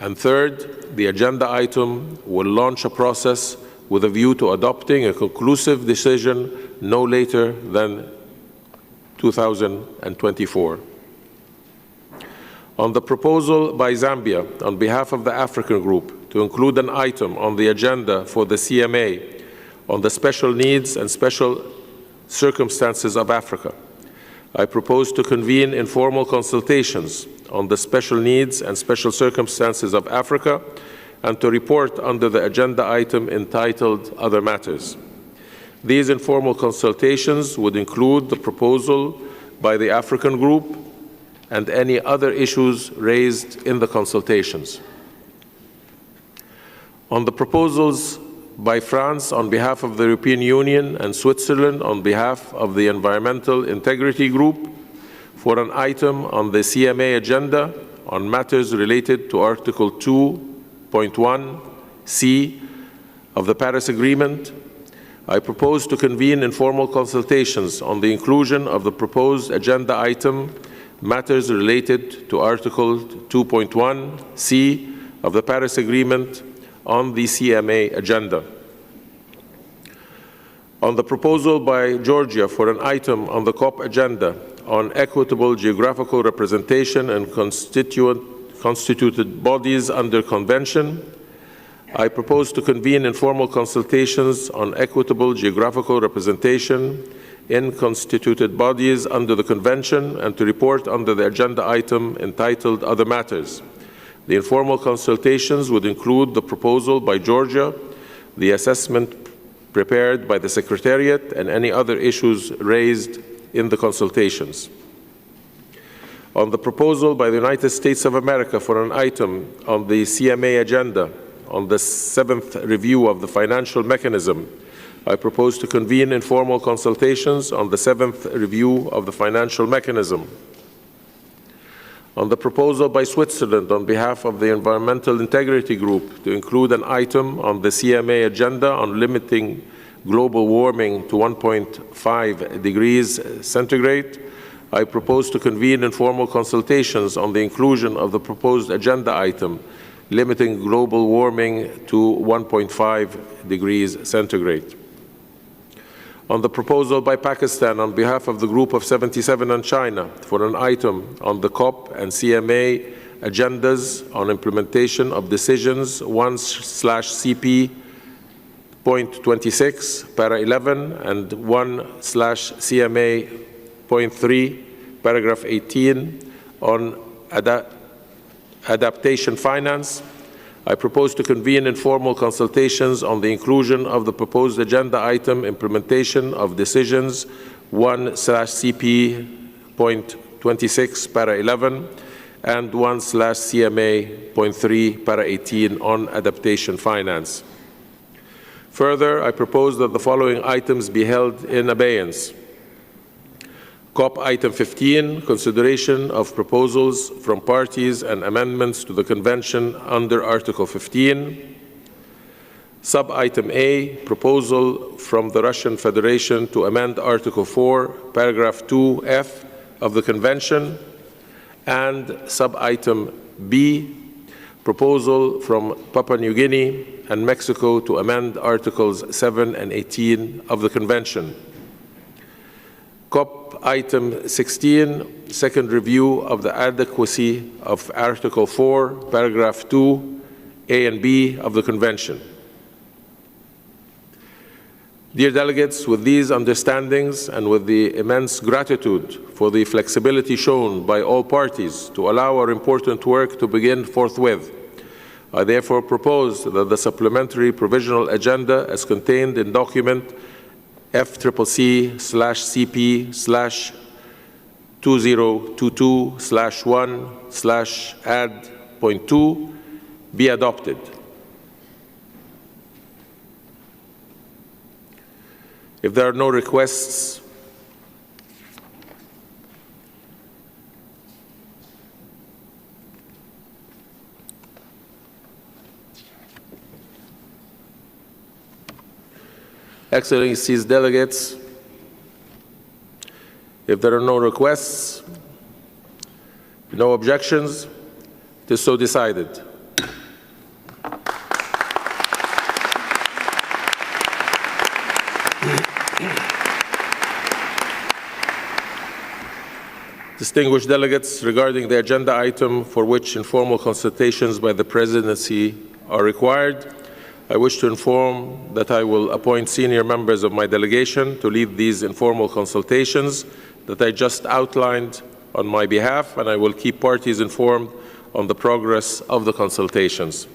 And third, the agenda item will launch a process with a view to adopting a conclusive decision no later than 2024. On the proposal by Zambia on behalf of the African Group to include an item on the agenda for the CMA on the special needs and special circumstances of Africa, I propose to convene informal consultations on the special needs and special circumstances of Africa and to report under the agenda item entitled Other Matters. These informal consultations would include the proposal by the African Group and any other issues raised in the consultations. On the proposals by France on behalf of the European Union and Switzerland on behalf of the Environmental Integrity Group for an item on the CMA agenda on matters related to Article 2.1c of the Paris Agreement, I propose to convene informal consultations on the inclusion of the proposed agenda item, matters related to Article 2.1c of the Paris Agreement on the CMA agenda. On the proposal by Georgia for an item on the COP agenda on equitable geographical representation and constituted bodies under convention, I propose to convene informal consultations on equitable geographical representation in constituted bodies under the Convention and to report under the agenda item entitled Other Matters. The informal consultations would include the proposal by Georgia, the assessment prepared by the Secretariat, and any other issues raised in the consultations. On the proposal by the United States of America for an item on the CMA agenda on the 7th review of the financial mechanism, I propose to convene informal consultations on the 7th review of the financial mechanism. On the proposal by Switzerland on behalf of the Environmental Integrity Group to include an item on the CMA agenda on limiting global warming to 1.5 degrees centigrade, I propose to convene informal consultations on the inclusion of the proposed agenda item, limiting global warming to 1.5 degrees centigrade. On the proposal by Pakistan on behalf of the Group of 77 on China for an item on the COP and CMA agendas on implementation of decisions 1/CP.26, para 11, and 1/CMA.3, paragraph 18, on adaptation finance, I propose to convene informal consultations on the inclusion of the proposed agenda item implementation of decisions 1/CP.26, para 11, and 1/CMA.3, para 18 on adaptation finance. Further, I propose that the following items be held in abeyance. COP item 15, consideration of proposals from parties and amendments to the Convention under Article 15. Sub-item A, proposal from the Russian Federation to amend Article 4, paragraph 2F of the Convention. And sub-item B, proposal from Papua New Guinea and Mexico to amend Articles 7 and 18 of the Convention. COP item 16, second review of the adequacy of Article 4, paragraph 2, A and B of the Convention. Dear delegates, with these understandings and with the immense gratitude for the flexibility shown by all parties to allow our important work to begin forthwith, I therefore propose that the supplementary provisional agenda as contained in document FCC/CP/2022/1/add.2 be adopted. If there are no requests, Excellencies, delegates, if there are no requests, no objections, it is so decided. Distinguished delegates, regarding the agenda item for which informal consultations by the Presidency are required, I wish to inform that I will appoint senior members of my delegation to lead these informal consultations that I just outlined on my behalf, and I will keep parties informed on the progress of the consultations.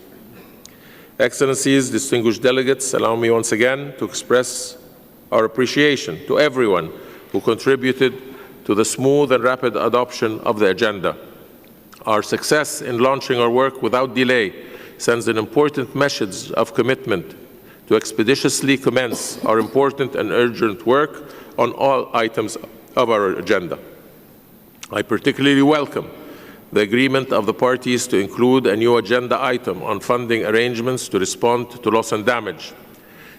Excellencies, distinguished delegates, allow me once again to express our appreciation to everyone who contributed to the smooth and rapid adoption of the agenda. Our success in launching our work without delay sends an important message of commitment to expeditiously commence our important and urgent work on all items of our agenda. I particularly welcome the agreement of the parties to include a new agenda item on funding arrangements to respond to loss and damage.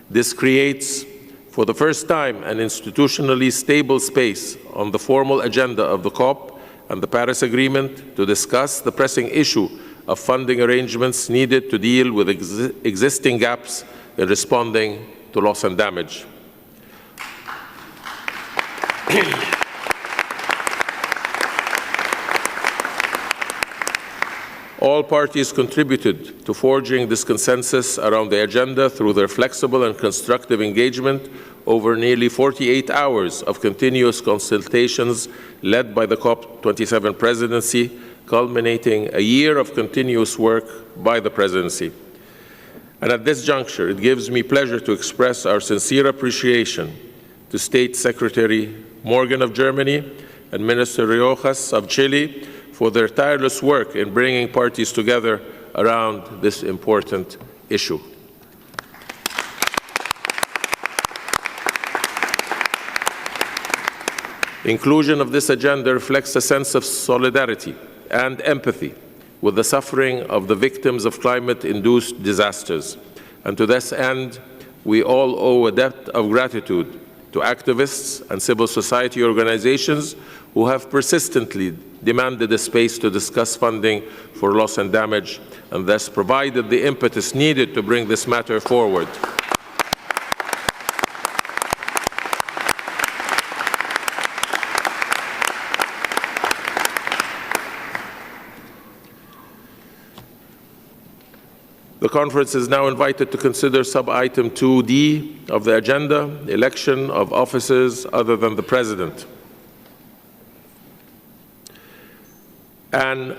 This creates, for the first time, an institutionally stable space on the formal agenda of the COP and the Paris Agreement to discuss the pressing issue of funding arrangements needed to deal with existing gaps in responding to loss and damage. All parties contributed to forging this consensus around the agenda through their flexible and constructive engagement over nearly 48 hours of continuous consultations led by the COP27 presidency, culminating a year of continuous work by the Presidency. And at this juncture, it gives me pleasure to express our sincere appreciation to State Secretary Morgan of Germany and Minister Riojas of Chile for their tireless work in bringing parties together around this important issue. Inclusion of this agenda reflects a sense of solidarity and empathy with the suffering of the victims of climate-induced disasters. And to this end, we all owe a debt of gratitude to activists and civil society organizations who have persistently demanded a space to discuss funding for loss and damage, and thus provided the impetus needed to bring this matter forward. The conference is now invited to consider sub-item 2D of the agenda, election of officers other than the President. Anne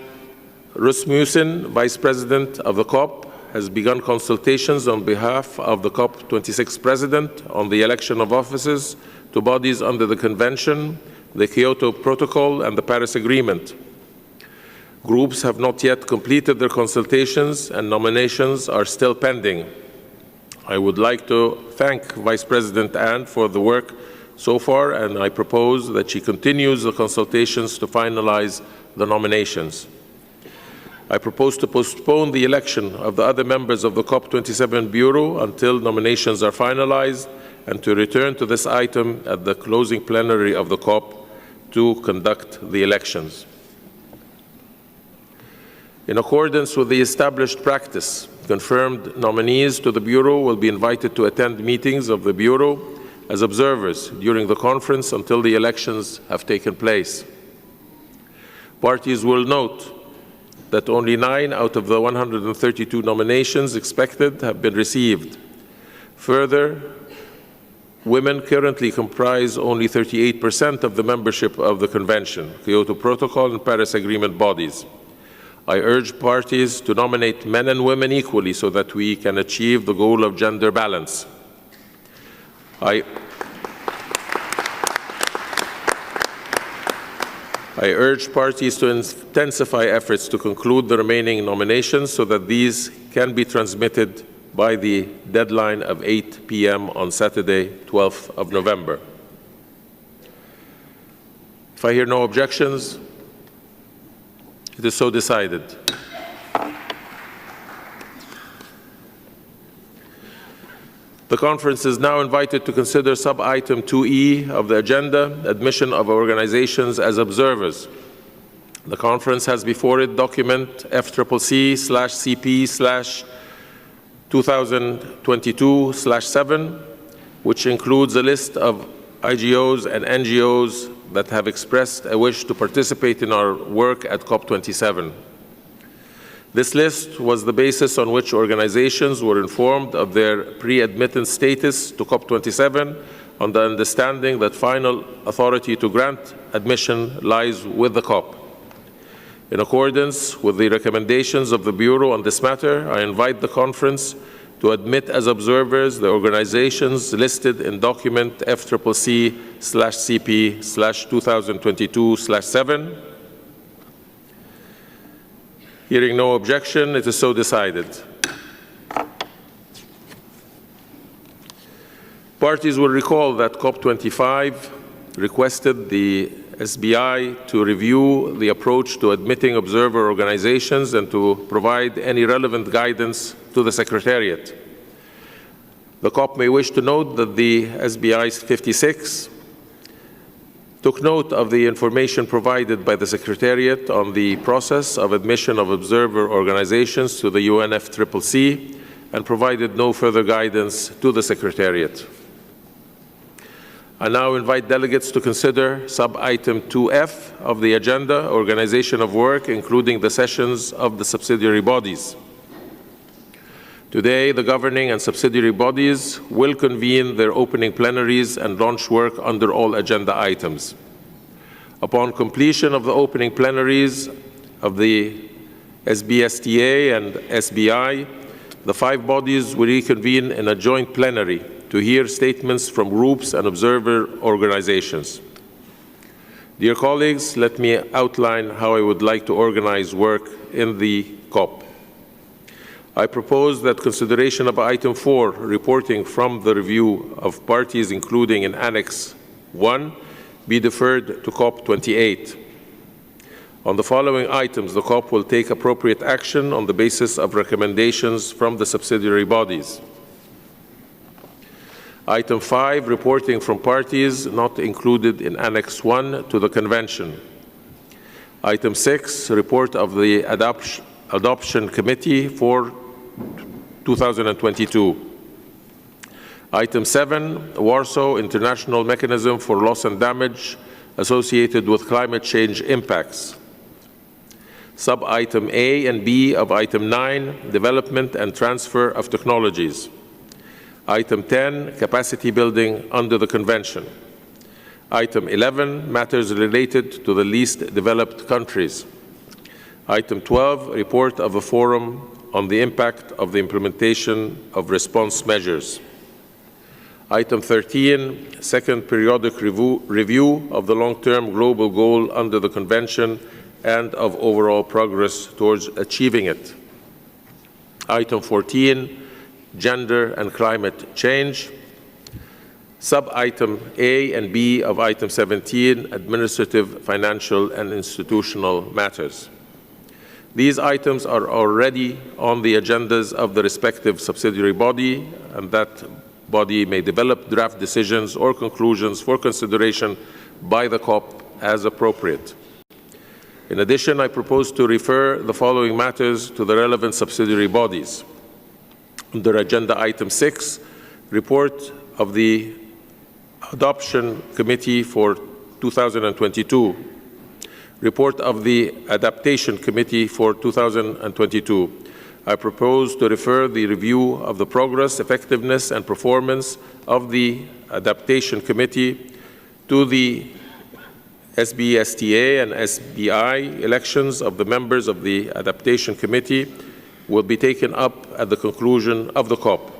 Rasmussen, Vice President of the COP, has begun consultations on behalf of the COP26 President on the election of officers to bodies under the Convention, the Kyoto Protocol, and the Paris Agreement. Groups have not yet completed their consultations and nominations are still pending. I would like to thank Vice President Anne for the work so far, and I propose that she continues the consultations to finalize the nominations. I propose to postpone the election of the other members of the COP27 Bureau until nominations are finalized, and to return to this item at the closing plenary of the COP to conduct the elections. In accordance with the established practice, confirmed nominees to the Bureau will be invited to attend meetings of the Bureau as observers during the conference until the elections have taken place. Parties will note that only 9 out of the 132 nominations expected have been received. Further, women currently comprise only 38% of the membership of the Convention, Kyoto Protocol, and Paris Agreement bodies. I urge parties to nominate men and women equally so that we can achieve the goal of gender balance. I urge parties to intensify efforts to conclude the remaining nominations so that these can be transmitted by the deadline of 8 p.m. on Saturday, 12th of November. If I hear no objections, it is so decided. The conference is now invited to consider sub-item 2E of the agenda, admission of organizations as observers. The conference has before it document FCCC/CP/2022/7, which includes a list of IGOs and NGOs that have expressed a wish to participate in our work at COP27. This list was the basis on which organizations were informed of their pre-admittance status to COP27 on the understanding that final authority to grant admission lies with the COP. In accordance with the recommendations of the Bureau on this matter, I invite the conference to admit as observers the organizations listed in document FCCC/CP/2022/7. Hearing no objection, it is so decided. Parties will recall that COP25 requested the SBI to review the approach to admitting observer organizations and to provide any relevant guidance to the Secretariat. The COP may wish to note that the SBI 56 took note of the information provided by the Secretariat on the process of admission of observer organizations to the UNFCCC and provided no further guidance to the Secretariat. I now invite delegates to consider sub-item 2F of the agenda, organization of work, including the sessions of the subsidiary bodies. Today, the governing and subsidiary bodies will convene their opening plenaries and launch work under all agenda items. Upon completion of the opening plenaries of the SBSTA and SBI, the 5 bodies will reconvene in a joint plenary to hear statements from groups and observer organizations. Dear colleagues, let me outline how I would like to organize work in the COP. I propose that consideration of item 4, reporting from the review of parties, including in Annex 1, be deferred to COP28. On the following items, the COP will take appropriate action on the basis of recommendations from the subsidiary bodies. Item 5, reporting from parties not included in Annex 1 to the Convention. Item 6, report of the Adoption Committee for 2022. Item 7, Warsaw International Mechanism for Loss and Damage associated with climate change impacts. Sub-item A and B of item 9, development and transfer of technologies. Item 10, capacity building under the Convention. Item 11, matters related to the least developed countries. Item 12, report of a forum on the impact of the implementation of response measures. Item 13, second periodic review of the long-term global goal under the Convention and of overall progress towards achieving it. Item 14, gender and climate change. Sub-item A and B of item 17, administrative, financial, and institutional matters. These items are already on the agendas of the respective subsidiary body, and that body may develop draft decisions or conclusions for consideration by the COP as appropriate. In addition, I propose to refer the following matters to the relevant subsidiary bodies. Under Agenda Item 6, report of the Adoption Committee for 2022, report of the Adaptation Committee for 2022. I propose to refer the review of the progress, effectiveness, and performance of the Adaptation Committee to the SBSTA and SBI elections of the members of the Adaptation Committee will be taken up at the conclusion of the COP.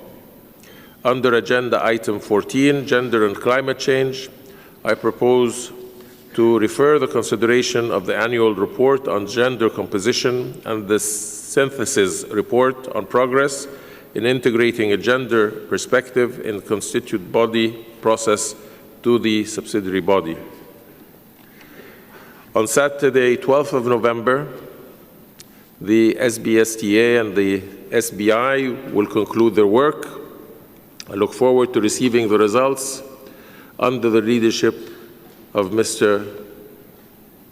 Under Agenda Item 14, Gender and Climate Change, I propose to refer the consideration of the annual report on gender composition and the synthesis report on progress in integrating a gender perspective in constituent body process to the subsidiary body. On Saturday, 12th of November, the SBSTA and the SBI will conclude their work. I look forward to receiving the results under the leadership of Mr.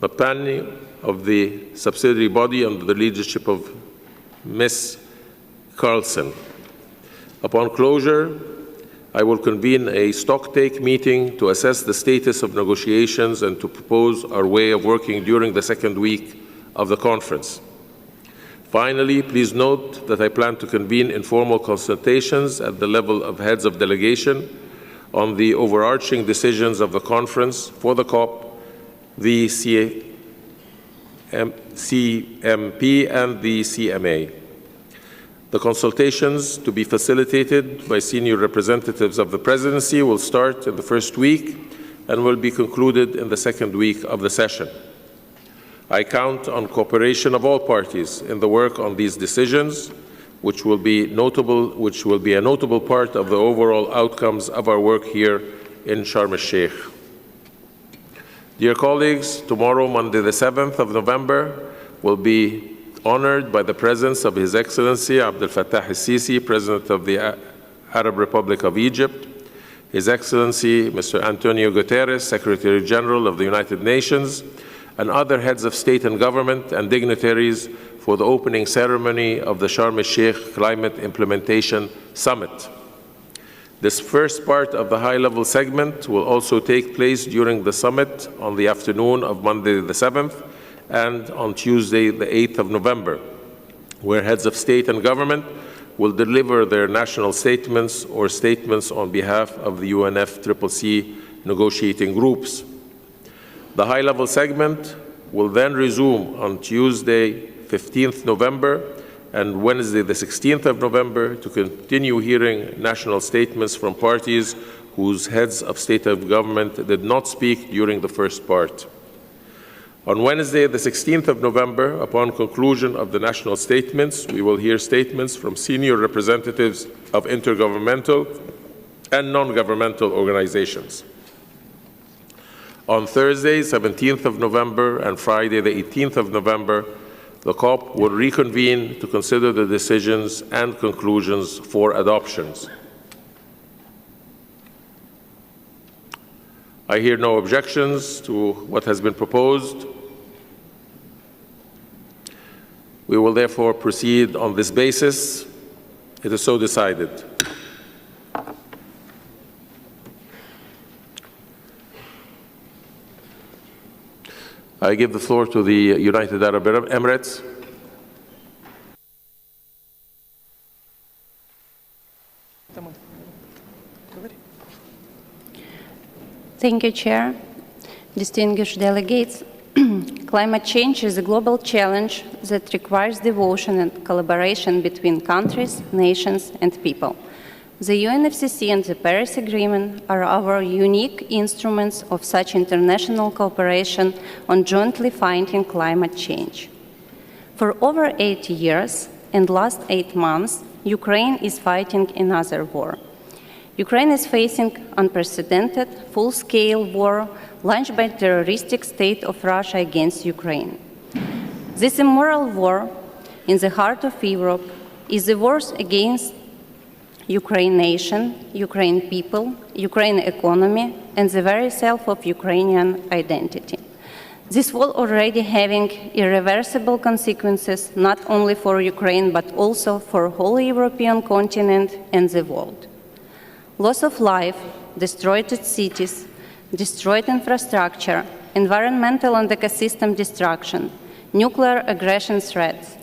Mapani of the subsidiary body under the leadership of Ms. Carlson. Upon closure, I will convene a stocktake meeting to assess the status of negotiations and to propose our way of working during the second week of the conference. Finally, please note that I plan to convene informal consultations at the level of heads of delegation on the overarching decisions of the conference for the COP, the CMP, and the CMA. The consultations to be facilitated by senior representatives of the Presidency will start in the first week and will be concluded in the second week of the session. I count on cooperation of all parties in the work on these decisions, which will be a notable part of the overall outcomes of our work here in Sharm el-Sheikh. Dear colleagues, tomorrow, Monday the 7th of November, will be honored by the presence of His Excellency Abdel Fattah el-Sisi, President of the Arab Republic of Egypt, His Excellency Mr. Antonio Guterres, Secretary General of the United Nations, and other heads of state and government and dignitaries for the opening ceremony of the Sharm el-Sheikh Climate Implementation Summit. This first part of the high-level segment will also take place during the summit on the afternoon of Monday the 7th and on Tuesday the 8th of November, where heads of state and government will deliver their national statements or statements on behalf of the UNFCCC negotiating groups. The high-level segment will then resume on Tuesday, 15th November, and Wednesday, the 16th of November, to continue hearing national statements from parties whose heads of state and government did not speak during the first part. On Wednesday, the 16th of November, upon conclusion of the national statements, we will hear statements from senior representatives of intergovernmental and non-governmental organizations. On Thursday, 17th of November, and Friday, the 18th of November, the COP will reconvene to consider the decisions and conclusions for adoptions. I hear no objections to what has been proposed. We will therefore proceed on this basis. It is so decided. I give the floor to the United Arab Emirates. Thank you, Chair. Distinguished delegates, climate change is a global challenge that requires devotion and collaboration between countries, nations, and people. The UNFCCC and the Paris Agreement are our unique instruments of such international cooperation on jointly fighting climate change. For over 80 years and last 8 months, Ukraine is fighting another war. Ukraine is facing unprecedented, full-scale war launched by the terroristic state of Russia against Ukraine. This immoral war in the heart of Europe is the war against Ukraine nation, Ukraine people, Ukraine economy, and the very self of Ukrainian identity. This war already having irreversible consequences not only for Ukraine but also for the whole European continent and the world. Loss of life, destroyed cities, destroyed infrastructure, environmental and ecosystem destruction, nuclear aggression threats.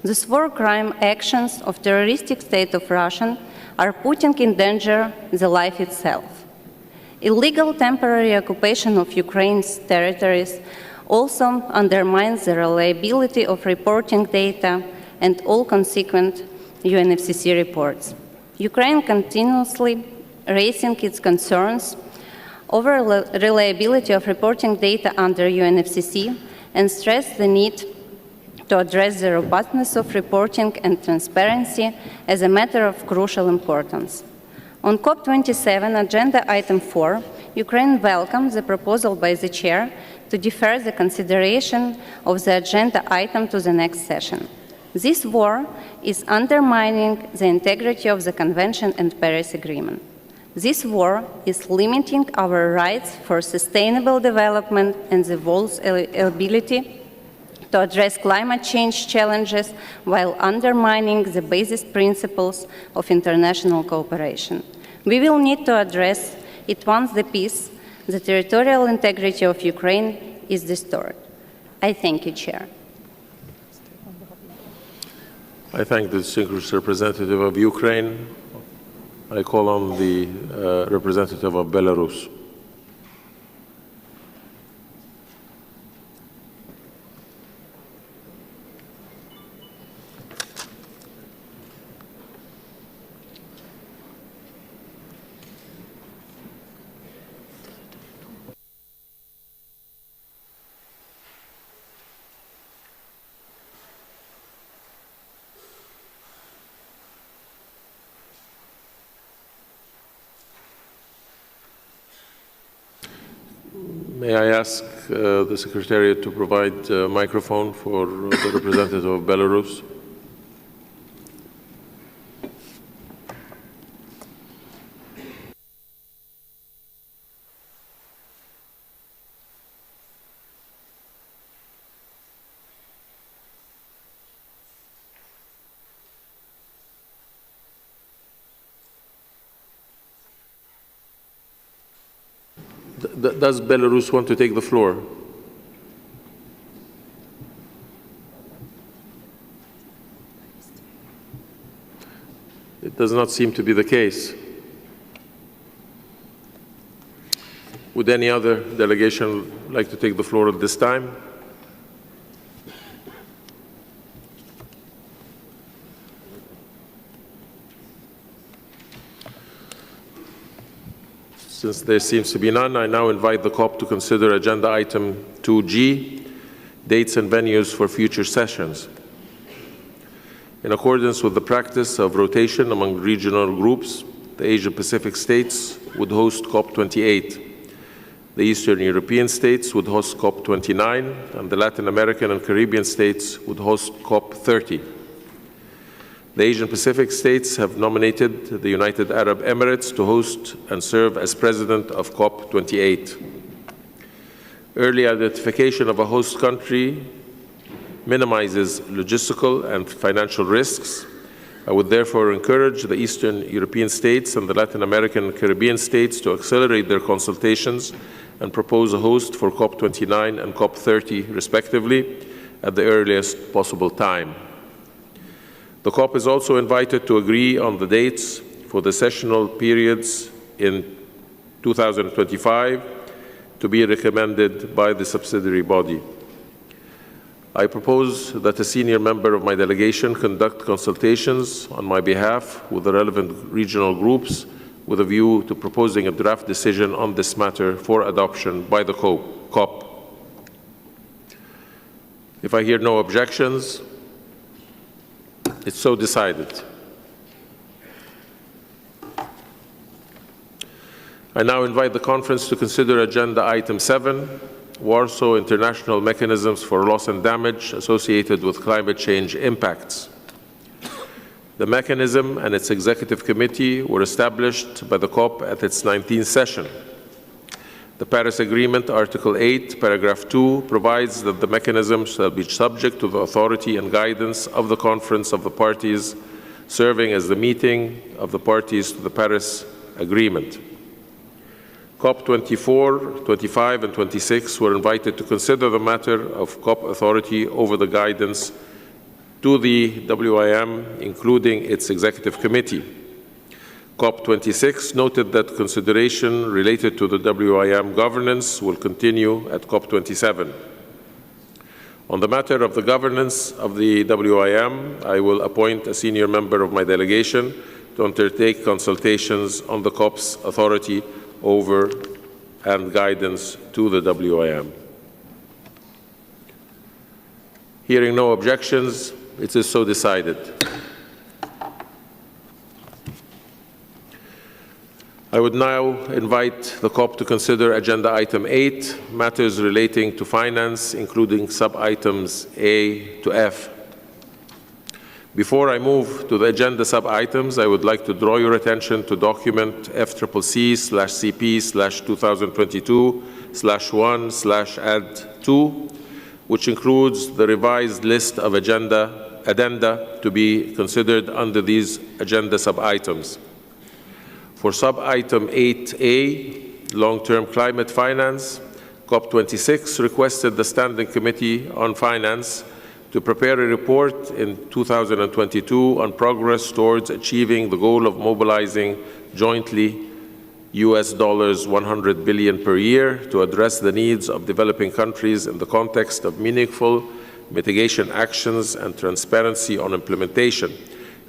These war crime actions of terroristic state of Russia are putting in danger the life itself. Illegal temporary occupation of Ukraine's territories also undermines the reliability of reporting data and all consequent UNFCCC reports. Ukraine continuously raising its concerns over reliability of reporting data under UNFCCC and stress the need to address the robustness of reporting and transparency as a matter of crucial importance. On COP27, Agenda Item 4, Ukraine welcomes the proposal by the Chair to defer the consideration of the agenda item to the next session. This war is undermining the integrity of the Convention and Paris Agreement. This war is limiting our rights for sustainable development and the world's ability to address climate change challenges while undermining the basic principles of international cooperation. We will need to address it once the territorial integrity of Ukraine is restored. I thank you, Chair. I thank the distinguished representative of Ukraine. I call on the representative of Belarus. May I ask the Secretariat to provide a microphone for the representative of Belarus? Does Belarus want to take the floor? It does not seem to be the case. Would any other delegation like to take the floor at this time? Since there seems to be none, I now invite the COP to consider Agenda Item 2G, dates and venues for future sessions. In accordance with the practice of rotation among regional groups, the Asia-Pacific states would host COP28. The Eastern European states would host COP29, and the Latin American and Caribbean states would host COP30. The Asian Pacific states have nominated the United Arab Emirates to host and serve as president of COP28. Early identification of a host country minimizes logistical and financial risks. I would therefore encourage the Eastern European states and the Latin American and Caribbean states to accelerate their consultations and propose a host for COP29 and COP30, respectively, at the earliest possible time. The COP is also invited to agree on the dates for the sessional periods in 2025 to be recommended by the subsidiary body. I propose that a senior member of my delegation conduct consultations on my behalf with the relevant regional groups with a view to proposing a draft decision on this matter for adoption by the COP. If I hear no objections, it's so decided. I now invite the conference to consider Agenda Item 7, Warsaw International Mechanisms for Loss and Damage Associated with Climate Change Impacts. The mechanism and its executive committee were established by the COP at its 19th session. The Paris Agreement, Article 8, Paragraph 2, provides that the mechanism shall be subject to the authority and guidance of the Conference of the Parties, serving as the meeting of the parties to the Paris Agreement. COP24, 25, and 26 were invited to consider the matter of COP authority over the guidance to the WIM, including its executive committee. COP26 noted that consideration related to the WIM governance will continue at COP27. On the matter of the governance of the WIM, I will appoint a senior member of my delegation to undertake consultations on the COP's authority over and guidance to the WIM. Hearing no objections, it is so decided. I would now invite the COP to consider Agenda Item 8, matters relating to finance, including sub-items A to F. Before I move to the agenda sub-items, I would like to draw your attention to document FCC/CP/2022/1/add2, which includes the revised list of addenda to be considered under these agenda sub-items. For sub-item 8A, long-term climate finance, COP26 requested the Standing Committee on Finance to prepare a report in 2022 on progress towards achieving the goal of mobilizing jointly $100 billion per year to address the needs of developing countries in the context of meaningful mitigation actions and transparency on implementation,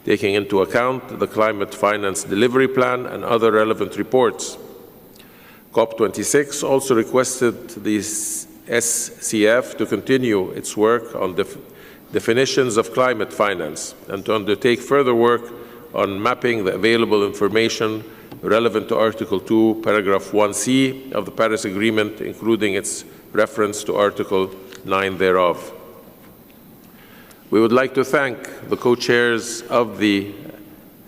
taking into account the Climate Finance Delivery Plan and other relevant reports. COP26 also requested the SCF to continue its work on definitions of climate finance and to undertake further work on mapping the available information relevant to Article 2, Paragraph 1C of the Paris Agreement, including its reference to Article 9 thereof. We would like to thank the co-chairs of the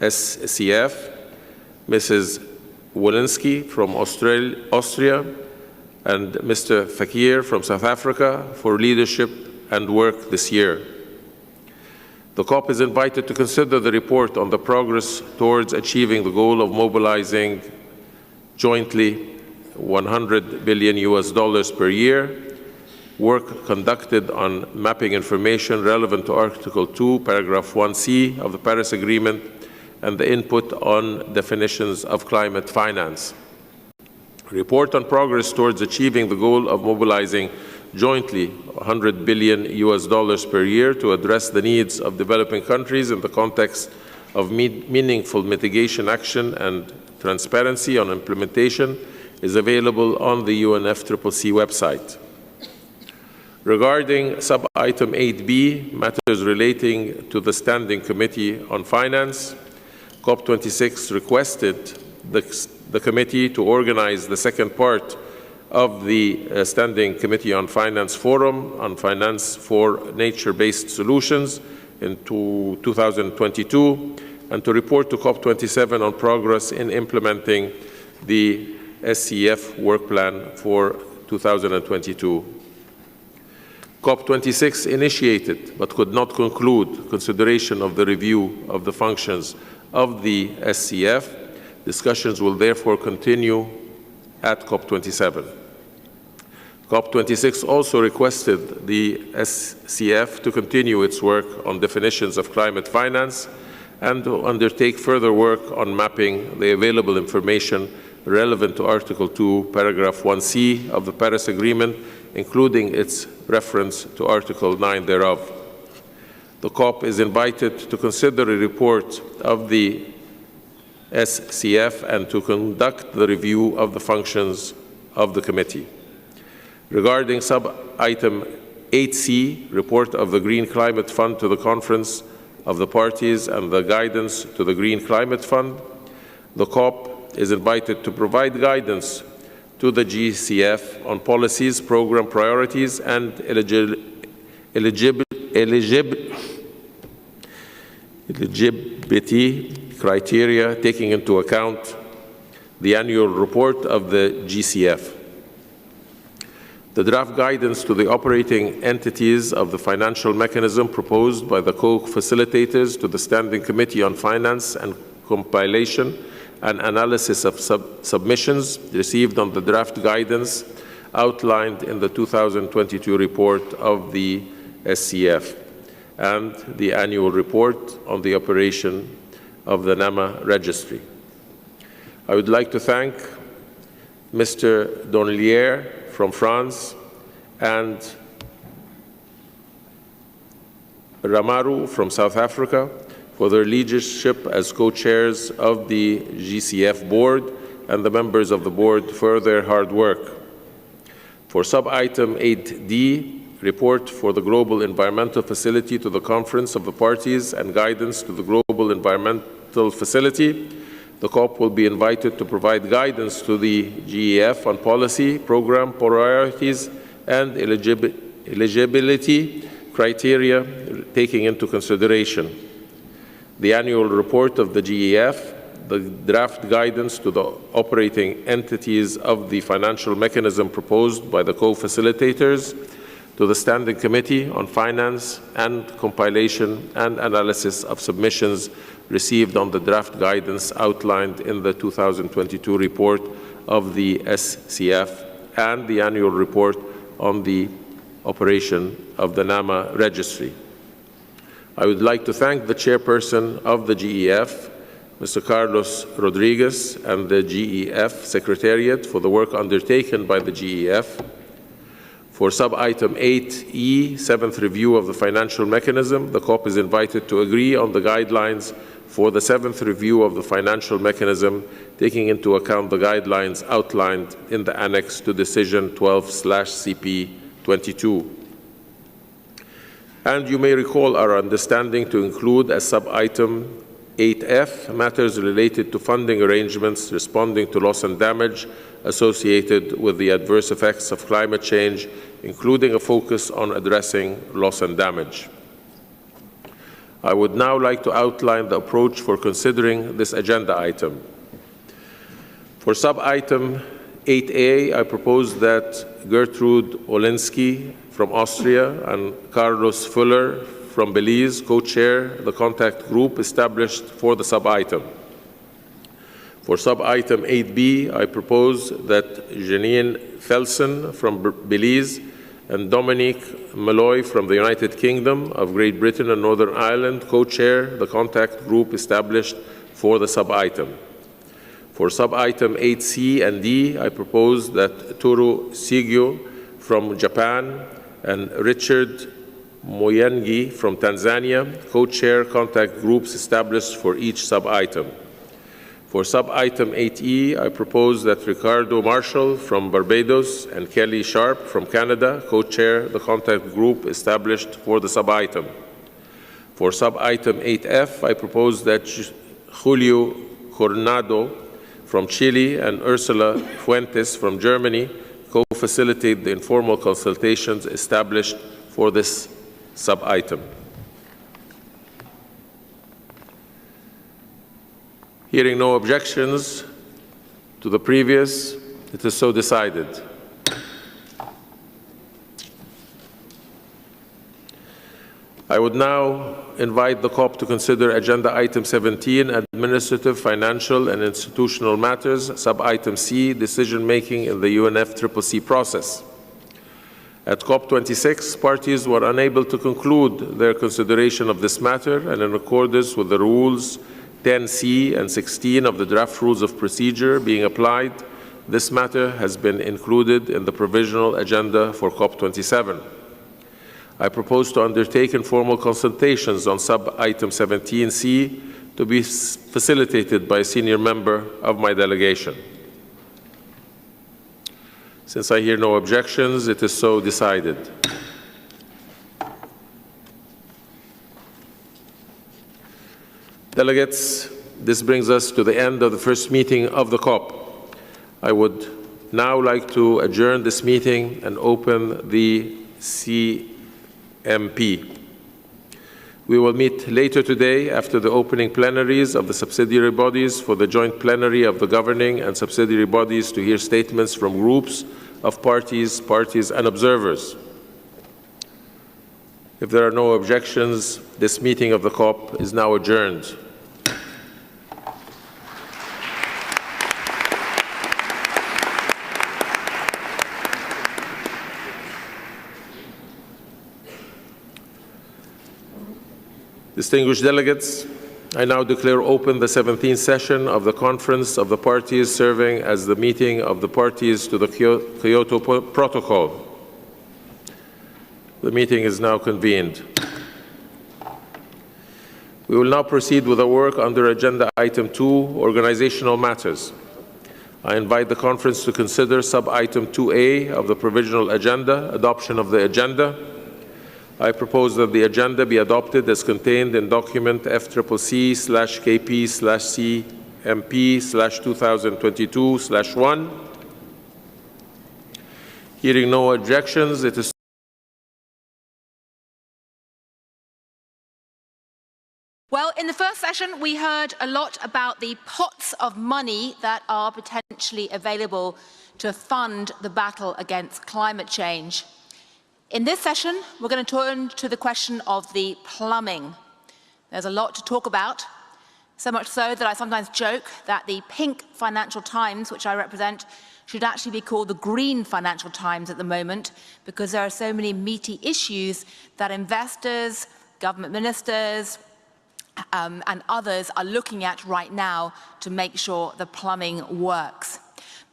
SCF, Mrs. Walensky from Austria, and Mr. Fakir from South Africa for leadership and work this year. The COP is invited to consider the report on the progress towards achieving the goal of mobilizing jointly $100 billion per year, work conducted on mapping information relevant to Article 2, Paragraph 1C of the Paris Agreement, and the input on definitions of climate finance. Report on progress towards achieving the goal of mobilizing jointly $100 billion per year to address the needs of developing countries in the context of meaningful mitigation action and transparency on implementation is available on the UNFCCC website. Regarding sub-item 8B, matters relating to the Standing Committee on Finance, COP26 requested the committee to organize the second part of the Standing Committee on Finance Forum on Finance for Nature-Based Solutions in 2022, and to report to COP27 on progress in implementing the SCF work plan for 2022. COP26 initiated but could not conclude consideration of the review of the functions of the SCF. Discussions will therefore continue at COP27. COP26 also requested the SCF to continue its work on definitions of climate finance and to undertake further work on mapping the available information relevant to Article 2, Paragraph 1C of the Paris Agreement, including its reference to Article 9 thereof. The COP is invited to consider a report of the SCF and to conduct the review of the functions of the committee. Regarding sub-item 8C, report of the Green Climate Fund to the Conference of the Parties and the guidance to the Green Climate Fund, the COP is invited to provide guidance to the GCF on policies, program priorities, and eligibility criteria, taking into account the annual report of the GCF. The draft guidance to the operating entities of the financial mechanism proposed by the co-facilitators to the Standing Committee on Finance and compilation and analysis of submissions received on the draft guidance outlined in the 2022 report of the SCF and the annual report on the operation of the NAMA registry. I would like to thank Mr. Donlier from France and Ramaru from South Africa for their leadership as co-chairs of the GCF board and the members of the board for their hard work. For sub-item 8D, report for the Global Environmental Facility to the Conference of the Parties and guidance to the Global Environmental Facility, the COP will be invited to provide guidance to the GEF on policy, program priorities, and eligibility criteria taking into consideration the annual report of the GEF, the draft guidance to the operating entities of the financial mechanism proposed by the co-facilitators, to the Standing Committee on Finance and compilation and analysis of submissions received on the draft guidance outlined in the 2022 report of the SCF and the annual report on the operation of the NAMA registry. I would like to thank the chairperson of the GEF, Mr. Carlos Rodriguez, and the GEF Secretariat for the work undertaken by the GEF. For sub-item 8E, 7th review of the financial mechanism, the COP is invited to agree on the guidelines for the 7th review of the financial mechanism, taking into account the guidelines outlined in the annex to Decision 12/CP22. And you may recall our understanding to include as sub-item 8F matters related to funding arrangements responding to loss and damage associated with the adverse effects of climate change, including a focus on addressing loss and damage. I would now like to outline the approach for considering this agenda item. For sub-item 8A, I propose that Gertrude Olinsky from Austria and Carlos Fuller from Belize co-chair the contact group established for the sub-item. For sub-item 8B, I propose that Janine Felsen from Belize and Dominique Malloy from the United Kingdom of Great Britain and Northern Ireland co-chair the contact group established for the sub-item. For sub-item 8C and D, I propose that Toru Sigyo from Japan and Richard Moyengi from Tanzania co-chair contact groups established for each sub-item. For sub-item 8E, I propose that Ricardo Marshall from Barbados and Kelly Sharp from Canada co-chair the contact group established for the sub-item. For sub-item 8F, I propose that Julio Coronado from Chile and Ursula Fuentes from Germany co-facilitate the informal consultations established for this sub-item. Hearing no objections to the previous, it is so decided. I would now invite the COP to consider Agenda Item 17, Administrative, Financial and Institutional Matters, Sub-Item C, Decision-Making in the UNFCCC process. At COP26, parties were unable to conclude their consideration of this matter, and in accordance with the rules 10C and 16 of the draft rules of procedure being applied, this matter has been included in the provisional agenda for COP27. I propose to undertake informal consultations on sub-item 17C to be facilitated by a senior member of my delegation. Since I hear no objections, it is so decided. Delegates, this brings us to the end of the first meeting of the COP. I would now like to adjourn this meeting and open the CMP. We will meet later today after the opening plenaries of the subsidiary bodies for the joint plenary of the governing and subsidiary bodies to hear statements from groups of parties and observers. If there are no objections, this meeting of the COP is now adjourned. Distinguished delegates, I now declare open the 17th session of the Conference of the Parties serving as the meeting of the parties to the Kyoto Protocol. The meeting is now convened. We will now proceed with the work under Agenda Item 2, Organizational Matters. I invite the conference to consider Sub-Item 2A of the Provisional Agenda, Adoption of the Agenda. I propose that the agenda be adopted as contained in document FCCC/KP/CMP/2022/1. Hearing no objections, it is Well, in the first session, we heard a lot about the pots of money that are potentially available to fund the battle against climate change. In this session, we're going to turn to the question of the plumbing. There's a lot to talk about, so much so that I sometimes joke that the pink Financial Times, which I represent, should actually be called the green Financial Times at the moment, because there are so many meaty issues that investors, government ministers, and others are looking at right now to make sure the plumbing works.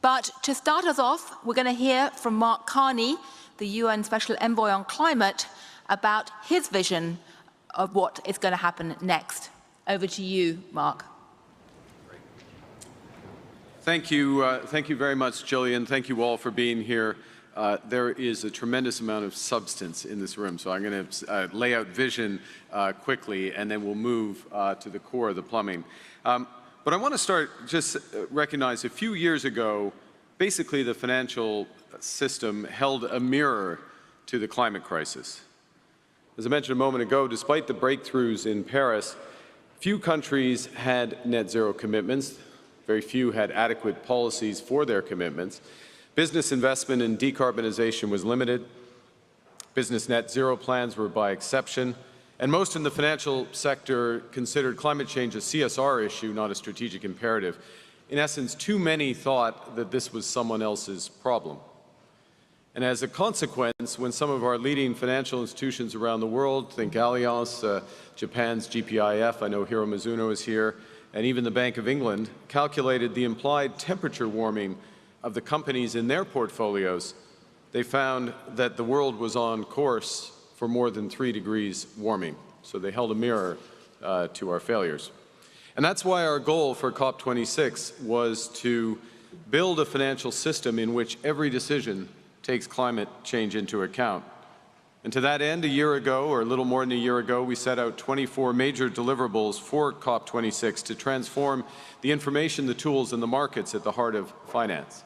But to start us off, we're going to hear from Mark Carney, the UN Special Envoy on Climate, about his vision of what is going to happen next. Over to you, Mark. Thank you very much, Jillian. Thank you all for being here. There is a tremendous amount of substance in this room, so I'm going to lay out vision quickly, and then we'll move to the core of the plumbing. But I want to start just recognize a few years ago, basically the financial system held a mirror to the climate crisis. As I mentioned a moment ago, despite the breakthroughs in Paris, few countries had net zero commitments. Very few had adequate policies for their commitments. Business investment in decarbonization was limited. Business net zero plans were by exception. And most in the financial sector considered climate change a CSR issue, not a strategic imperative. In essence, too many thought that this was someone else's problem. And as a consequence, when some of our leading financial institutions around the world, think Allianz, Japan's GPIF, I know Hiro Mizuno is here, and even the Bank of England, calculated the implied temperature warming of the companies in their portfolios, they found that the world was on course for more than 3 degrees warming. So they held a mirror to our failures. And that's why our goal for COP26 was to build a financial system in which every decision takes climate change into account. And to that end, a year ago, or a little more than a year ago, we set out 24 major deliverables for COP26 to transform the information, the tools, and the markets at the heart of finance.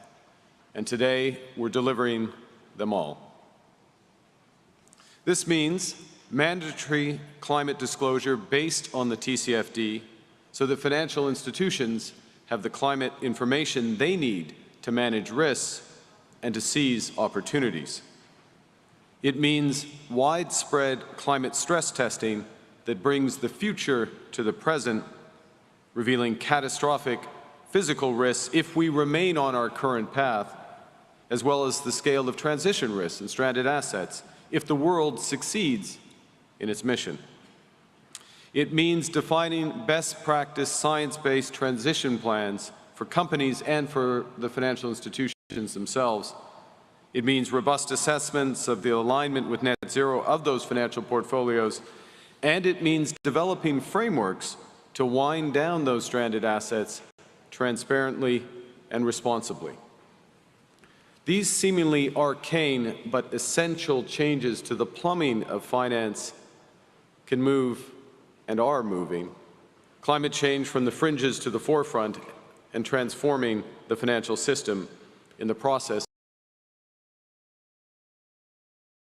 And today, we're delivering them all. This means mandatory climate disclosure based on the TCFD, so that financial institutions have the climate information they need to manage risks and to seize opportunities. It means widespread climate stress testing that brings the future to the present, revealing catastrophic physical risks if we remain on our current path, as well as the scale of transition risks and stranded assets if the world succeeds in its mission. It means defining best practice science-based transition plans for companies and for the financial institutions themselves. It means robust assessments of the alignment with net zero of those financial portfolios, and it means developing frameworks to wind down those stranded assets transparently and responsibly. These seemingly arcane but essential changes to the plumbing of finance can move and are moving climate change from the fringes to the forefront and transforming the financial system in the process